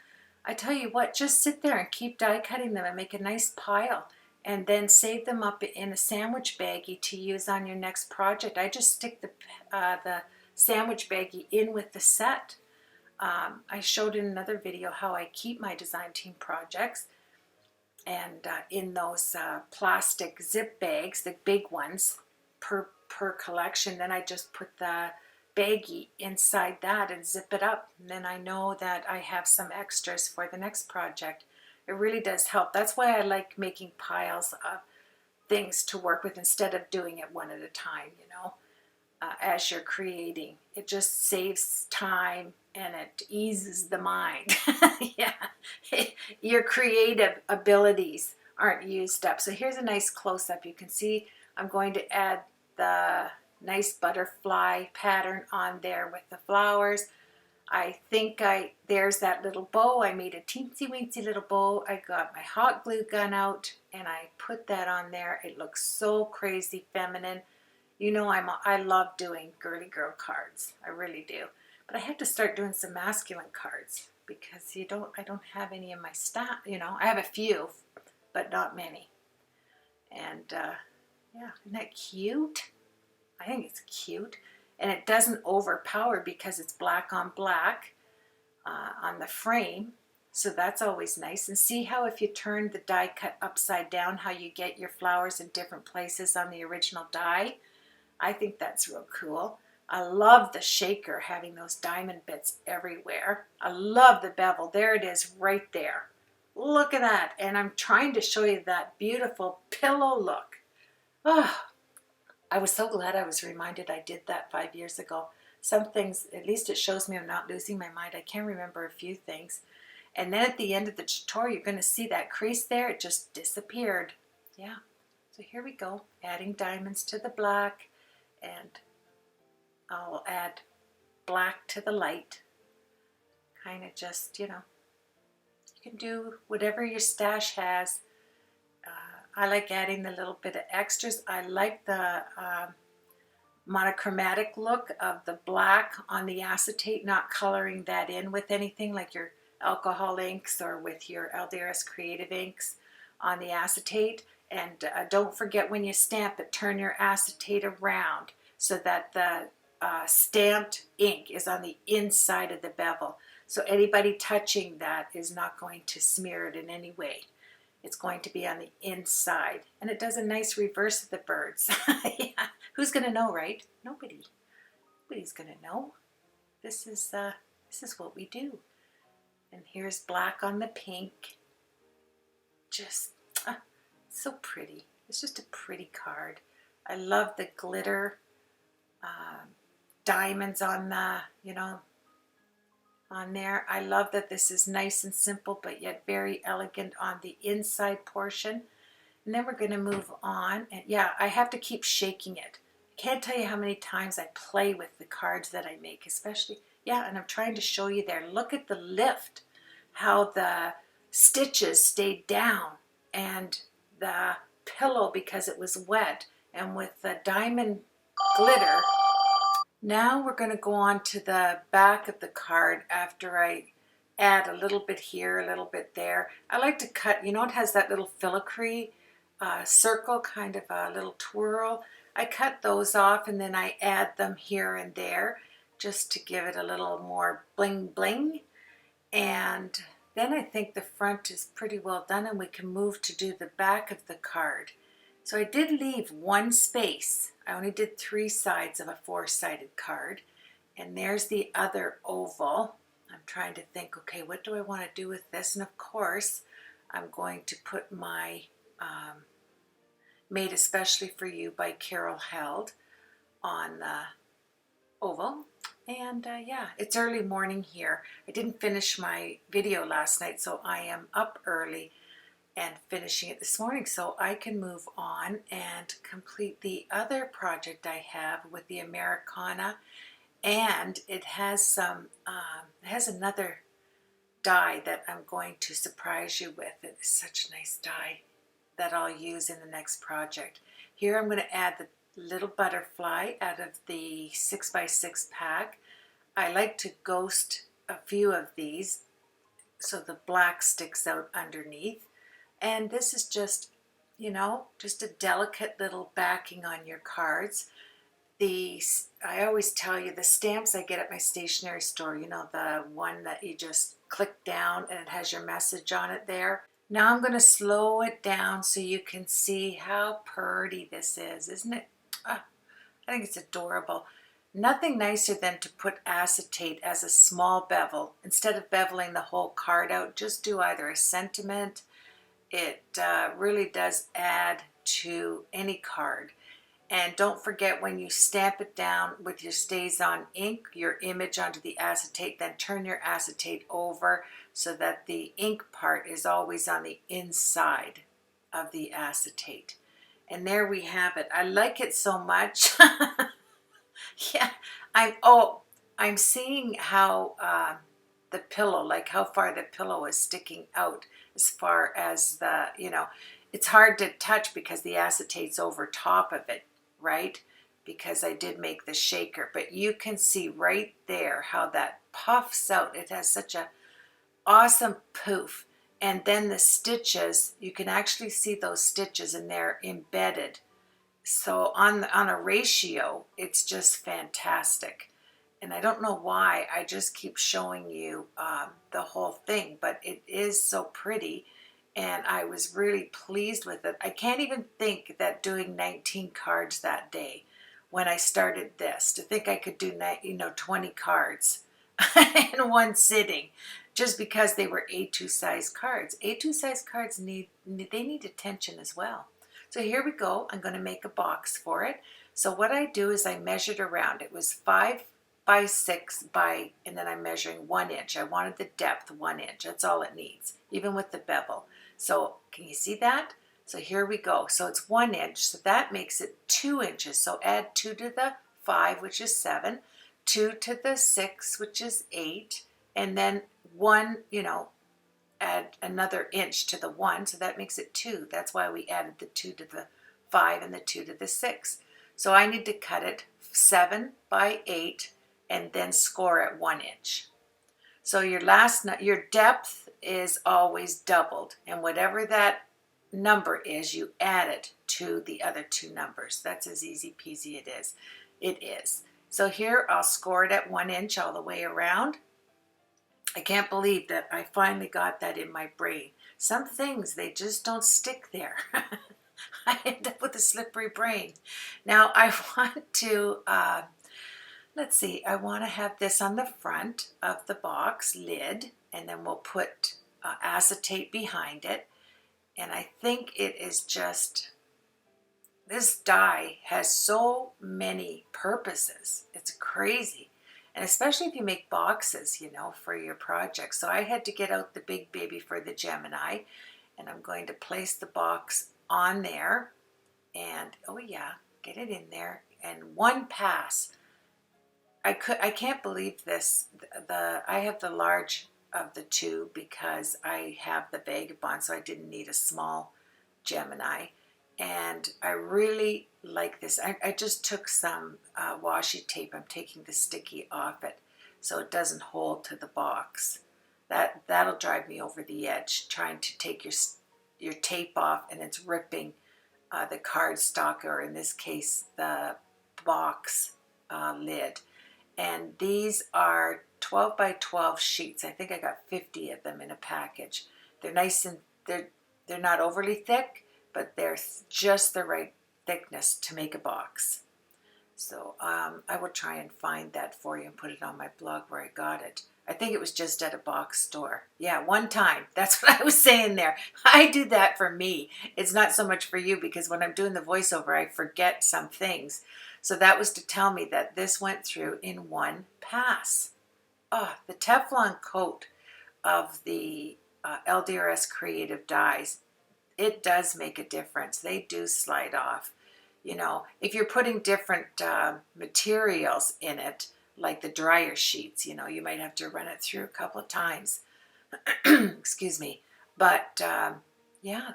I tell you what, just sit there and keep die cutting them and make a nice pile. And then save them up in a sandwich baggie to use on your next project. I just stick the sandwich baggie in with the set. I showed in another video how I keep my design team projects. And in those plastic zip bags, the big ones per collection, then I just put the baggie inside that and zip it up. And then I know that I have some extras for the next project. It really does help. That's why I like making piles of things to work with instead of doing it one at a time, you know, as you're creating. It just saves time and it eases the mind. Yeah, your creative abilities aren't used up. So here's a nice close-up. You can see I'm going to add the nice butterfly pattern on there with the flowers. I think there's that little bow. I made a teensy weensy little bow. I got my hot glue gun out and I put that on there. It looks so crazy feminine. You know, I love doing girly girl cards. I really do. But I have to start doing some masculine cards because I don't have any in my stack. You know, I have a few, but not many. And yeah, isn't that cute? I think it's cute. And it doesn't overpower because it's black on black on the frame. So that's always nice. And see how if you turn the die cut upside down, how you get your flowers in different places on the original die? I think that's real cool. I love the shaker having those diamond bits everywhere. I love the bevel. There it is right there. Look at that. And I'm trying to show you that beautiful pillow look. Oh, I was so glad I was reminded I did that 5 years ago. Some things, at least it shows me I'm not losing my mind. I can remember a few things. And then at the end of the tutorial, you're going to see that crease there. It just disappeared. Yeah. So here we go. Adding diamonds to the black. And I'll add black to the light. Kind of just, you know, you can do whatever your stash has. I like adding the little bit of extras. I like the monochromatic look of the black on the acetate, not coloring that in with anything like your alcohol inks or with your LDRS creative inks on the acetate. And don't forget when you stamp it, turn your acetate around so that the stamped ink is on the inside of the bevel. So anybody touching that is not going to smear it in any way. It's going to be on the inside. And it does a nice reverse of the birds. Yeah. Who's going to know, right? Nobody. Nobody's going to know. This is what we do. And here's black on the pink. Just so pretty. It's just a pretty card. I love the glitter diamonds on the, you know, on there. I love that this is nice and simple but yet very elegant on the inside portion. And then we're going to move on. And yeah, I have to keep shaking it. I can't tell you how many times I play with the cards that I make, especially, yeah, and I'm trying to show you there. Look at the lift, how the stitches stayed down and the pillow because it was wet, and with the diamond glitter. Now we're going to go on to the back of the card after I add a little bit here, a little bit there. I like to cut, you know, it has that little filigree circle, kind of a little twirl. I cut those off and then I add them here and there just to give it a little more bling bling. And then I think the front is pretty well done and we can move to do the back of the card. So I did leave one space. I only did 3 sides of a 4-sided card. And there's the other oval. I'm trying to think, okay, what do I want to do with this? And of course, I'm going to put my Made Especially for You by Carol Held on the oval. And yeah, it's early morning here. I didn't finish my video last night, so I am up early and finishing it this morning so I can move on and complete the other project I have with the Americana. And it has some, it has another die that I'm going to surprise you with. It is such a nice die that I'll use in the next project. Here I'm going to add the little butterfly out of the 6x6 pack. I like to ghost a few of these so the black sticks out underneath. And this is just, you know, just a delicate little backing on your cards. I always tell you the stamps I get at my stationery store, you know, the one that you just click down and it has your message on it there. Now I'm going to slow it down so you can see how pretty this is, isn't it? I think it's adorable. Nothing nicer than to put acetate as a small bevel. Instead of beveling the whole card out, just do either a sentiment. It really does add to any card. And don't forget, when you stamp it down with your StazOn ink, your image onto the acetate, then turn your acetate over so that the ink part is always on the inside of the acetate. And there we have it. I like it so much. Yeah, I'm seeing how the pillow, like how far the pillow is sticking out as far as the, it's hard to touch because the acetate's over top of it, right? Because I did make the shaker, but you can see right there how that puffs out. It has such a awesome poof. And then the stitches, you can actually see those stitches and they're embedded. So on a ratio, it's just fantastic. And I don't know why, I just keep showing you the whole thing, but it is so pretty. And I was really pleased with it. I can't even think that doing 19 cards that day when I started this, to think I could do 20 cards in one sitting, just because they were A2 size cards. A2 size cards need attention as well. So here we go. I'm going to make a box for it. So what I do is I measured around. It was 5 by 6 by, and then I'm measuring 1 inch. I wanted the depth 1 inch. That's all it needs, even with the bevel. So can you see that? So here we go. So it's 1 inch. So that makes it 2 inches. So add 2 to the 5, which is 7, 2 to the 6, which is 8, and then 1, add another inch to the 1, so that makes it 2. That's why we added the 2 to the 5 and the 2 to the 6. So I need to cut it 7 by 8 and then score at 1 inch. So your depth is always doubled, and whatever that number is, you add it to the other two numbers. That's as easy peasy it is. It is. So here I'll score it at 1 inch all the way around. I can't believe that I finally got that in my brain. Some things, they just don't stick there. I end up with a slippery brain. Now I want to, let's see, I want to have this on the front of the box lid, and then we'll put acetate behind it. And I think it is just, this die has so many purposes. It's crazy. And especially if you make boxes, for your project. So I had to get out the big baby for the Gemini, and I'm going to place the box on there. And, oh yeah, get it in there. And one pass. I can't believe this. I have the large of the two because I have the vagabond, so I didn't need a small Gemini. And I really like this. I just took some washi tape. I'm taking the sticky off it so it doesn't hold to the box. That'll drive me over the edge, trying to take your tape off and it's ripping the cardstock, or in this case the box lid. And these are 12 by 12 sheets. I think I got 50 of them in a package. They're nice, and they're not overly thick, but they're just the right thickness to make a box. So I will try and find that for you and put it on my blog where I got it. I think it was just at a box store. Yeah, one time. That's what I was saying there. I do that for me. It's not so much for you, because when I'm doing the voiceover, I forget some things. So that was to tell me that this went through in one pass. Oh, the Teflon coat of the LDRS Creative Dies, it does make a difference. They do slide off. If you're putting different materials in it, like the dryer sheets, you might have to run it through a couple of times. Excuse me. But yeah,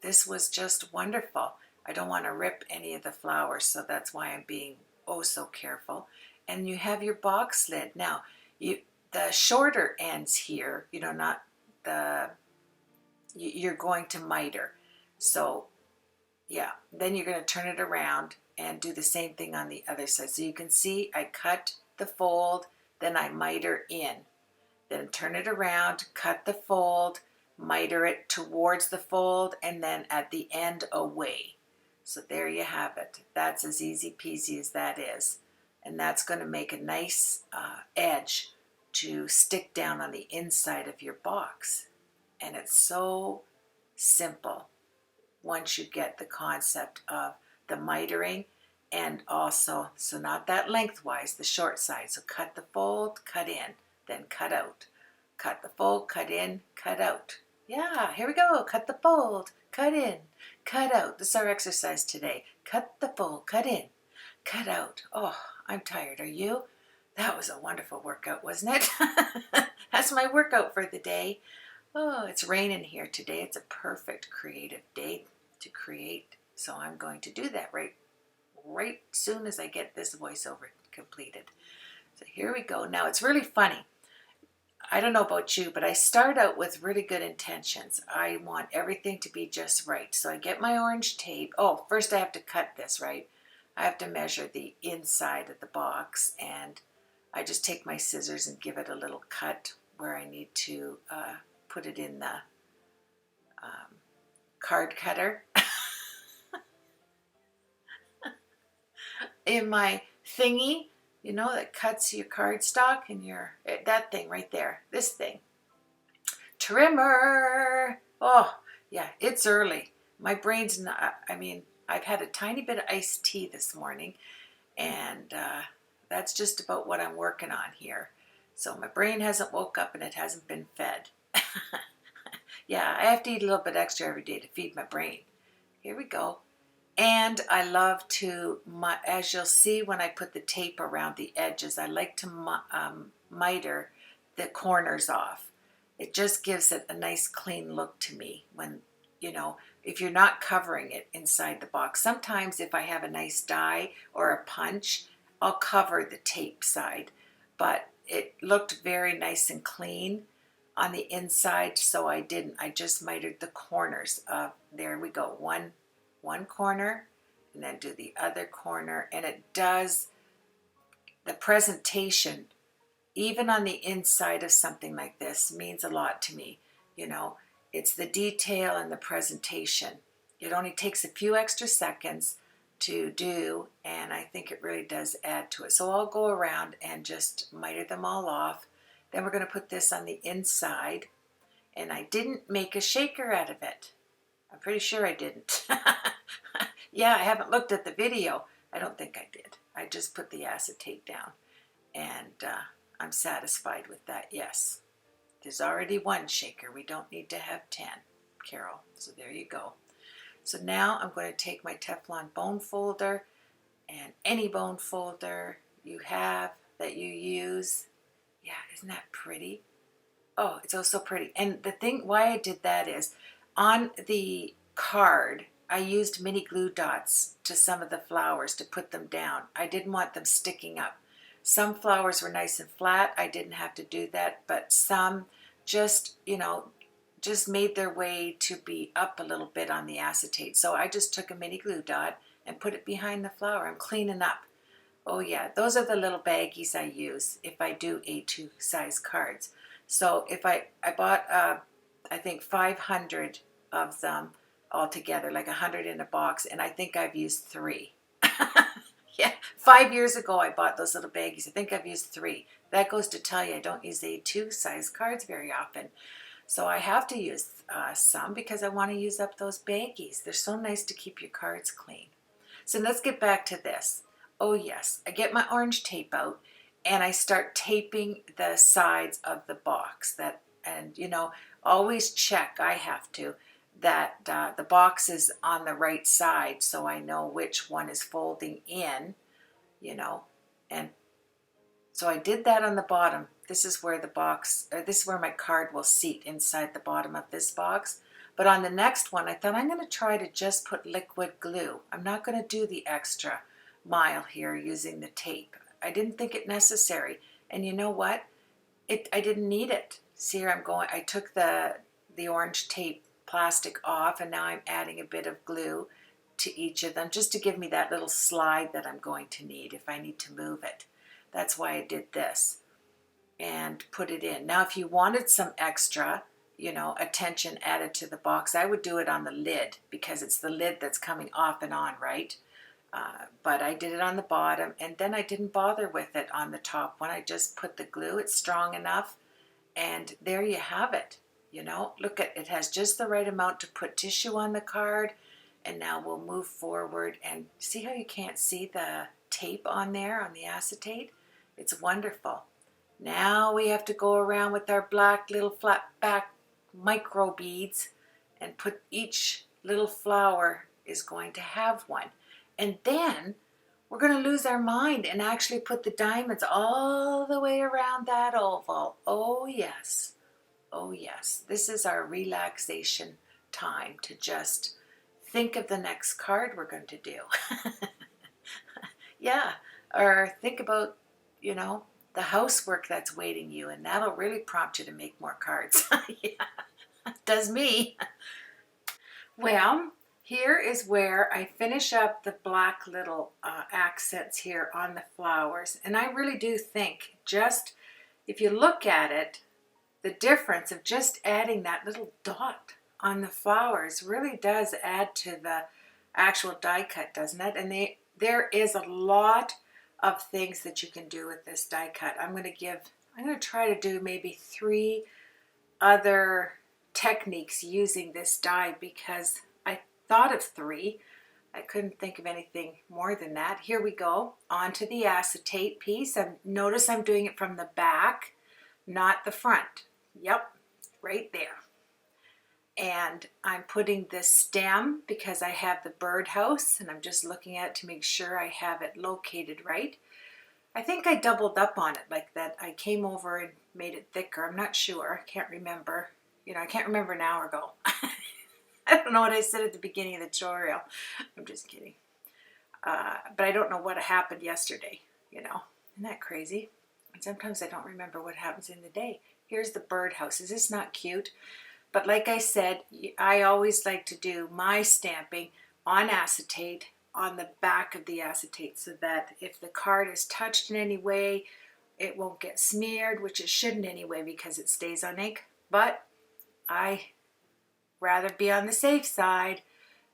this was just wonderful. I don't want to rip any of the flowers, so that's why I'm being oh so careful. And you have your box lid. Now, the shorter ends here, not the, you're going to miter. So yeah, then you're going to turn it around and do the same thing on the other side. So you can see I cut the fold, then I miter in. Then turn it around, cut the fold, miter it towards the fold, and then at the end away. So there you have it. That's as easy peasy as that is. And that's going to make a nice edge to stick down on the inside of your box. And it's so simple. once you get the concept of the mitering, and also, so not that lengthwise, the short side. So cut the fold, cut in, then cut out. Cut the fold, cut in, cut out. Yeah, here we go. Cut the fold, cut in, cut out. This is our exercise today. Cut the fold, cut in, cut out. Oh, I'm tired. Are you? That was a wonderful workout, wasn't it? That's my workout for the day. Oh, it's raining here today. It's a perfect creative day to create. So I'm going to do that right soon as I get this voiceover completed. So here we go. Now it's really funny. I don't know about you, but I start out with really good intentions. I want everything to be just right. So I get my orange tape. Oh, first I have to cut this, right? I have to measure the inside of the box, and I just take my scissors and give it a little cut where I need to put it in the card cutter. In my thingy, you know, that cuts your cardstock, and that thing right there, this thing. Trimmer. Oh, yeah, it's early. My brain's not, I've had a tiny bit of iced tea this morning, and that's just about what I'm working on here. So my brain hasn't woke up and it hasn't been fed. Yeah, I have to eat a little bit extra every day to feed my brain. Here we go. And I love to, as you'll see when I put the tape around the edges, I like to miter the corners off. It just gives it a nice clean look to me when, you know, if you're not covering it inside the box. Sometimes if I have a nice die or a punch, I'll cover the tape side. But it looked very nice and clean on the inside, so I didn't. I just mitered the corners of, there we go, one corner, and then do the other corner, and it does the presentation, even on the inside of something like this, means a lot to me. You know, it's the detail and the presentation. It only takes a few extra seconds to do, and I think it really does add to it. So I'll go around and just miter them all off. Then we're going to put this on the inside, and I didn't make a shaker out of it. I'm pretty sure I didn't. Yeah, I haven't looked at the video. I don't think I did. I just put the acetate down, and I'm satisfied with that. Yes, there's already one shaker. We don't need to have 10, Carol. So there you go. So now I'm going to take my Teflon bone folder, and any bone folder you have that you use. Yeah, isn't that pretty? Oh, it's also pretty. And the thing why I did that is, on the card, I used mini glue dots to some of the flowers to put them down. I didn't want them sticking up. Some flowers were nice and flat. I didn't have to do that, but some just, you know, just made their way to be up a little bit on the acetate. So I just took a mini glue dot and put it behind the flower. I'm cleaning up. Oh yeah, those are the little baggies I use if I do A2 size cards. So if I bought, I think 500 of them all together, like 100 in a box, and I think I've used 3. Yeah, 5 years ago I bought those little baggies. I think I've used 3. That goes to tell you I don't use A2 size cards very often. So I have to use some because I want to use up those baggies. They're so nice to keep your cards clean. So let's get back to this. Oh yes, I get my orange tape out and I start taping the sides of the box. And you know, always check, I have to, that the box is on the right side so I know which one is folding in, you know. And so I did that on the bottom. This is where the box, this is where my card will seat inside the bottom of this box. But on the next one, I thought I'm going to try to just put liquid glue. I'm not going to do the extra mile here using the tape. I didn't think it necessary. And you know what? I didn't need it. See here, I took the orange tape plastic off, and now I'm adding a bit of glue to each of them just to give me that little slide that I'm going to need if I need to move it. That's why I did this and put it in. Now, if you wanted some extra, you know, attention added to the box, I would do it on the lid because it's the lid that's coming off and on, right? But I did it on the bottom, and then I didn't bother with it on the top one. I just put the glue. It's strong enough, and there you have it. You know, look at it, has just the right amount to put tissue on the card, And now we'll move forward and see how you can't see the tape on there on the acetate? It's wonderful. Now we have to go around with our black little flat back micro beads and put each little flower is going to have one. And then we're going to lose our mind and actually put the diamonds all the way around that oval. Oh yes. Oh yes. This is our relaxation time to just think of the next card we're going to do. Yeah. Or think about, you know, the housework that's waiting you, and that'll really prompt you to make more cards. Yeah, does me. Well, here is where I finish up the black little accents here on the flowers. And I really do think, just if you look at it, the difference of just adding that little dot on the flowers really does add to the actual die cut, doesn't it? And there is a lot of things that you can do with this die cut. I'm going to try to do maybe 3 other techniques using this die, because I thought of 3. I couldn't think of anything more than that. Here we go, onto the acetate piece. Notice I'm doing it from the back, not the front. Yep, right there. And I'm putting this stem because I have the birdhouse, and I'm just looking at it to make sure I have it located right. I think I doubled up on it like that. I came over and made it thicker. I'm not sure. I can't remember. You know, I can't remember an hour ago. I don't know what I said at the beginning of the tutorial. I'm just kidding. But I don't know what happened yesterday, you know. Isn't that crazy? And sometimes I don't remember what happens in the day. Here's the birdhouse. Is this not cute? But like I said, I always like to do my stamping on acetate on the back of the acetate, so that if the card is touched in any way, it won't get smeared, which it shouldn't anyway because it stays on ink. But I rather be on the safe side,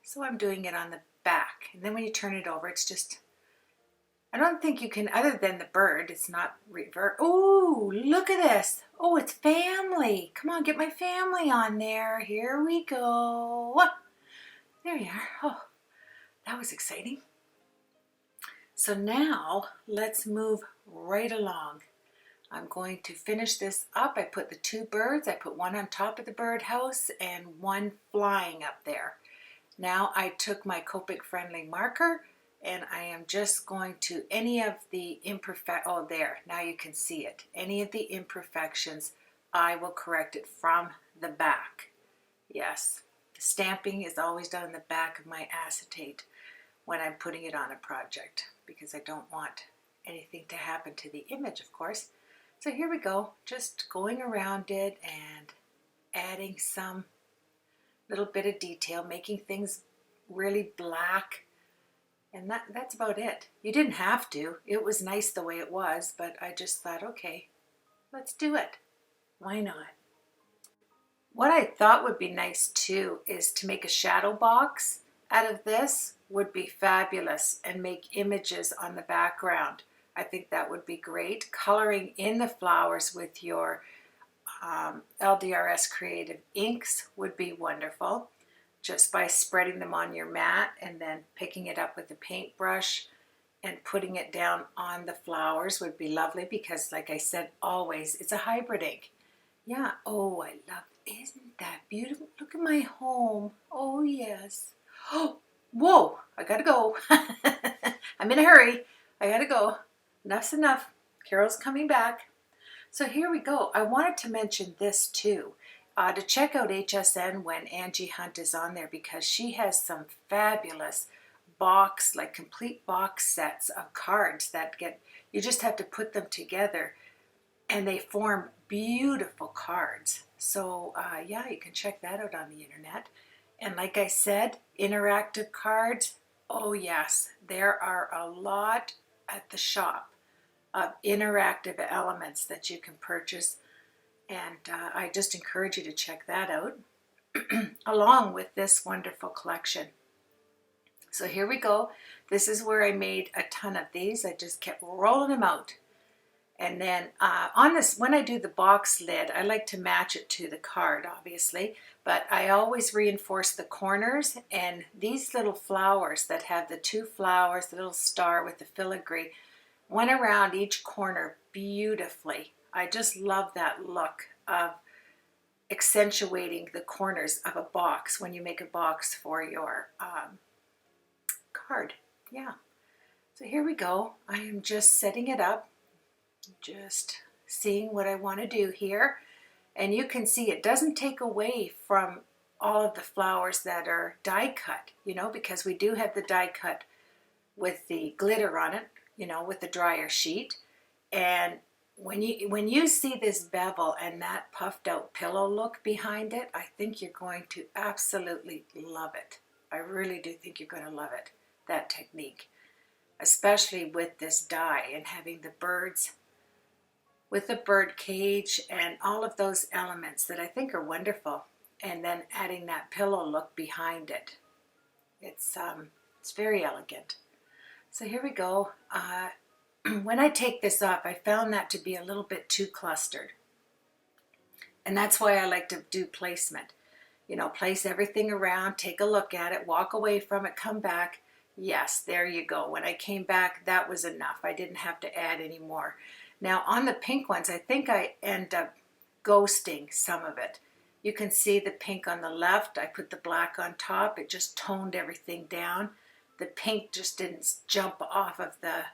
so I'm doing it on the back. And then when you turn it over, it's just, I don't think you can, other than the bird, it's not revert. Oh, look at this. Oh, it's family. Come on, get my family on there. Here we go. There you are. Oh, that was exciting. So now let's move right along. I'm going to finish this up. I put the 2 birds. I put one on top of the birdhouse and one flying up there. Now I took my Copic friendly marker, and I am just going to, any of the oh there, now you can see it. Any of the imperfections, I will correct it from the back. Yes, the stamping is always done in the back of my acetate when I'm putting it on a project, because I don't want anything to happen to the image, of course. So here we go, just going around it and adding some little bit of detail, making things really black. And that's about it. You didn't have to. It was nice the way it was, but I just thought, okay, let's do it. Why not? What I thought would be nice too is to make a shadow box out of this. Would be fabulous, and make images on the background. I think that would be great. Coloring in the flowers with your LDRS creative inks would be wonderful, just by spreading them on your mat and then picking it up with a paintbrush and putting it down on the flowers would be lovely, because like I said, always it's a hybrid ink. Yeah, oh, I love, isn't that beautiful? Look at my home. Oh yes. Oh, whoa, I gotta go. I'm in a hurry. I gotta go. Enough's enough. Carol's coming back. So here we go. I wanted to mention this too, to check out HSN when Angie Hunt is on there, because she has some fabulous box, like complete box sets of cards that you just have to put them together and they form beautiful cards. So yeah, you can check that out on the internet. And like I said, interactive cards, oh yes, there are a lot at the shop of interactive elements that you can purchase, and I just encourage you to check that out along with this wonderful collection. So here we go. This is where I made a ton of these. I just kept rolling them out. And then on this, when I do the box lid, I like to match it to the card, obviously, but I always reinforce the corners, and these little flowers that have the 2 flowers, the little star with the filigree, went around each corner beautifully. I just love that look of accentuating the corners of a box when you make a box for your card. Yeah. So here we go. I am just setting it up, just seeing what I want to do here. And you can see it doesn't take away from all of the flowers that are die cut, you know, because we do have the die cut with the glitter on it, you know, with the dryer sheet. And when you see this bevel and that puffed out pillow look behind it, I think you're going to absolutely love it. I really do think you're going to love it, that technique, especially with this die and having the birds with the bird cage and all of those elements that I think are wonderful, and then adding that pillow look behind it. It's very elegant. So here we go. When I take this off, I found that to be a little bit too clustered. And that's why I like to do placement. You know, place everything around, take a look at it, walk away from it, come back. Yes, there you go. When I came back, that was enough. I didn't have to add any more. Now on the pink ones, I think I end up ghosting some of it. You can see the pink on the left. I put the black on top. It just toned everything down. The pink just didn't jump off of the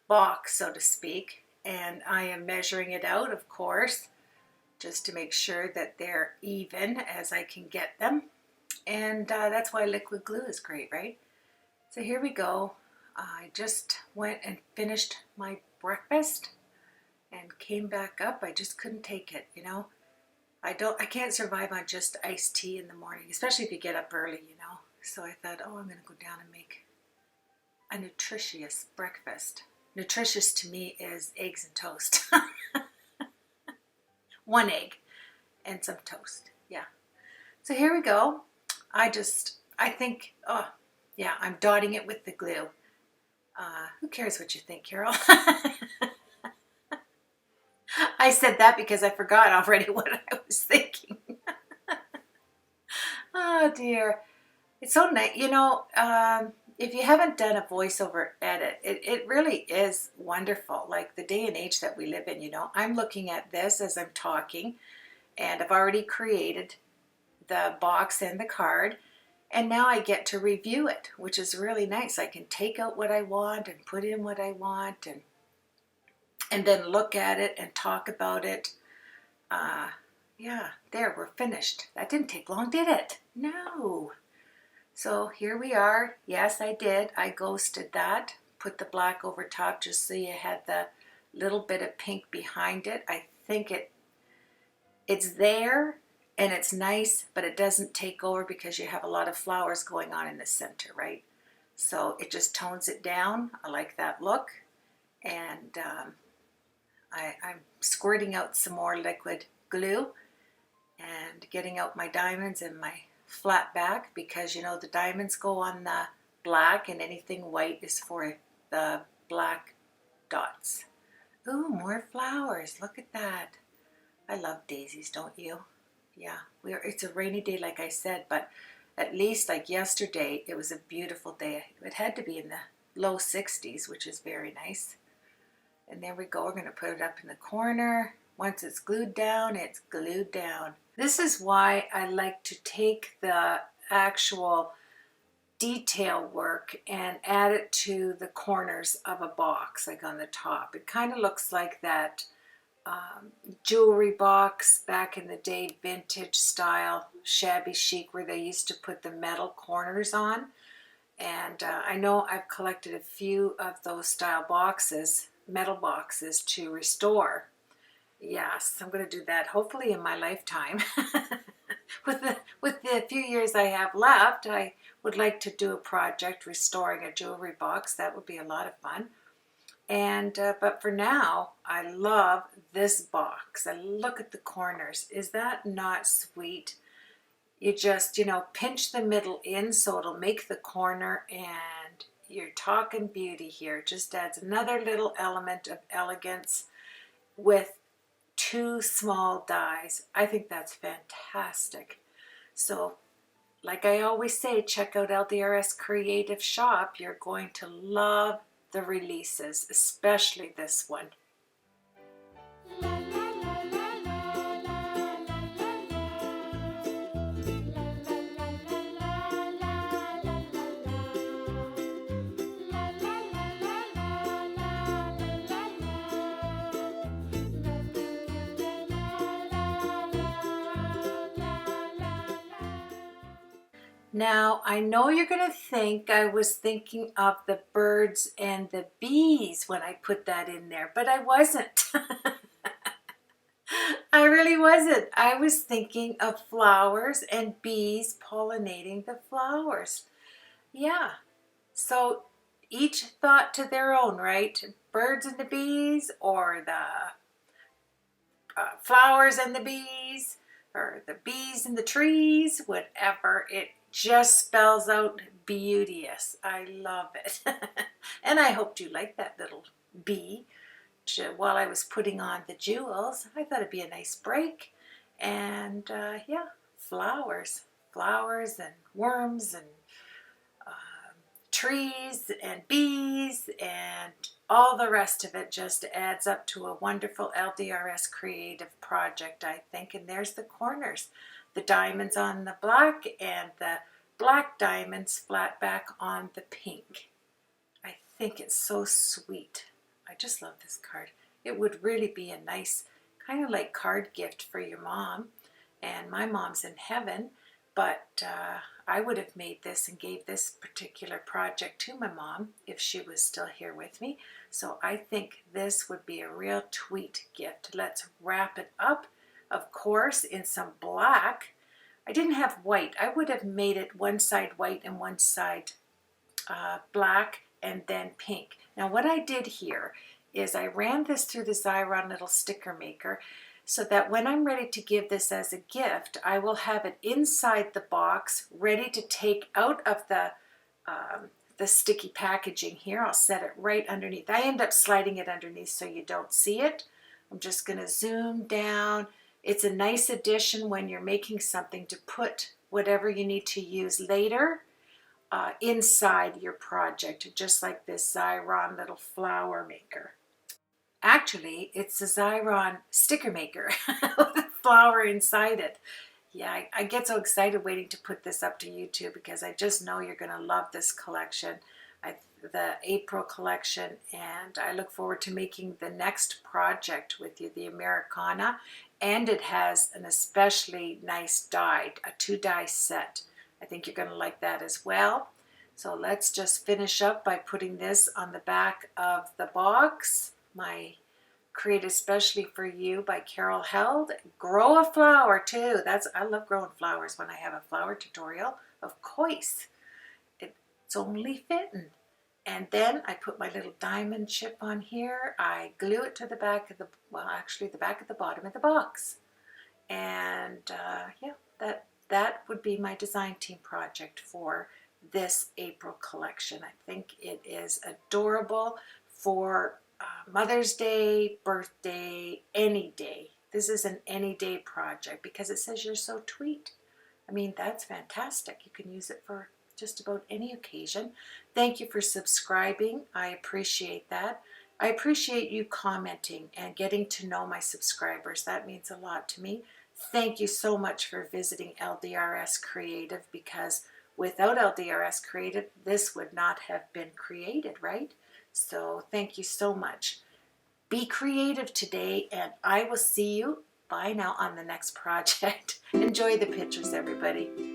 box, so to speak. And I am measuring it out, of course, just to make sure that they're even as I can get them. And that's why liquid glue is great, right? So here we go. I just went and finished my breakfast and came back up. I just couldn't take it, you know. I can't survive on just iced tea in the morning, especially if you get up early, you know. So I thought, oh, I'm going to go down and make a nutritious breakfast. Nutritious to me is eggs and toast. 1 egg and some toast. Yeah. So here we go. I think, oh, yeah, I'm dotting it with the glue. Who cares what you think, Carol? I said that because I forgot already what I was thinking. Oh dear. It's so nice. You know, if you haven't done a voiceover edit, it really is wonderful. Like the day and age that we live in, you know. I'm looking at this as I'm talking, and I've already created the box and the card, and now I get to review it, which is really nice. I can take out what I want and put in what I want, and then look at it and talk about it. Yeah, there, we're finished. That didn't take long, did it? No. So here we are. Yes, I did. I ghosted that. Put the black over top just so you had the little bit of pink behind it. I think it's there and it's nice, but it doesn't take over because you have a lot of flowers going on in the center, right? So it just tones it down. I like that look. And I'm squirting out some more liquid glue and getting out my diamonds and my flat back, because you know the diamonds go on the black and anything white is for the black dots. Ooh, more flowers. Look at that. I love daisies, don't you? Yeah, it's a rainy day like I said, but at least like yesterday it was a beautiful day. It had to be in the low 60s, which is very nice. And there we go. We're going to put it up in the corner. Once it's glued down, it's glued down. This is why I like to take the actual detail work and add it to the corners of a box, like on the top. It kind of looks like that jewelry box back in the day, vintage style, shabby chic, where they used to put the metal corners on. And I know I've collected a few of those style boxes, metal boxes, to restore. Yes, I'm going to do that hopefully in my lifetime. With the few years I have left, I would like to do a project restoring a jewelry box. That would be a lot of fun. And but for now, I love this box. And look at the corners. Is that not sweet? You just, you know, pinch the middle in so it'll make the corner, and you're talking beauty here. Just adds another little element of elegance. with 2 small dies. I think that's fantastic. So like I always say, check out LDRS Creative Shop. You're going to love the releases, especially this one. Now, I know you're going to think I was thinking of the birds and the bees when I put that in there, but I wasn't. I really wasn't. I was thinking of flowers and bees pollinating the flowers. Yeah, so each thought to their own, right? Birds and the bees, or the flowers and the bees, or the bees and the trees, whatever. It just spells out beauteous. I love it. And I hoped you liked that little bee. While I was putting on the jewels, I thought it'd be a nice break. And yeah, flowers. Flowers and worms and trees and bees and all the rest of it just adds up to a wonderful LDRS creative project, I think. And there's the corners, the diamonds on the black and the black diamonds flat back on the pink. I think it's so sweet. I just love this card. It would really be a nice kind of like card gift for your mom. And my mom's in heaven, but I would have made this and gave this particular project to my mom if she was still here with me. So I think this would be a real tweet gift. Let's wrap it up, of course, in some black. I didn't have white. I would have made it one side white and one side black and then pink. Now what I did here is I ran this through the Xyron little sticker maker so that when I'm ready to give this as a gift, I will have it inside the box ready to take out of the sticky packaging here. I'll set it right underneath. I end up sliding it underneath so you don't see it. I'm just going to zoom down. It's a nice addition when you're making something to put whatever you need to use later inside your project, just like this Xyron little flower maker. Actually, it's a Xyron sticker maker with a flower inside it. Yeah, I get so excited waiting to put this up to YouTube because I just know you're going to love this collection, the April collection, and I look forward to making the next project with you, the Americana, and it has an especially nice die, a 2-die set. I think you're going to like that as well. So let's just finish up by putting this on the back of the box. My Create Especially for You by Carol Held. Grow a flower too. I love growing flowers when I have a flower tutorial, of course. It's only fitting. And then I put my little diamond chip on here. I glue it to the back of the, well, actually the back of the bottom of the box. And yeah, that would be my design team project for this April collection. I think it is adorable for Mother's Day, birthday, any day. This is an any day project because it says you're so tweet. I mean, that's fantastic. You can use it for just about any occasion. Thank you for subscribing. I appreciate that. I appreciate you commenting and getting to know my subscribers. That means a lot to me. Thank you so much for visiting LDRS Creative, because without LDRS Creative, this would not have been created, right? So thank you so much. Be creative today, and I will see you, bye now, on the next project. Enjoy the pictures, everybody.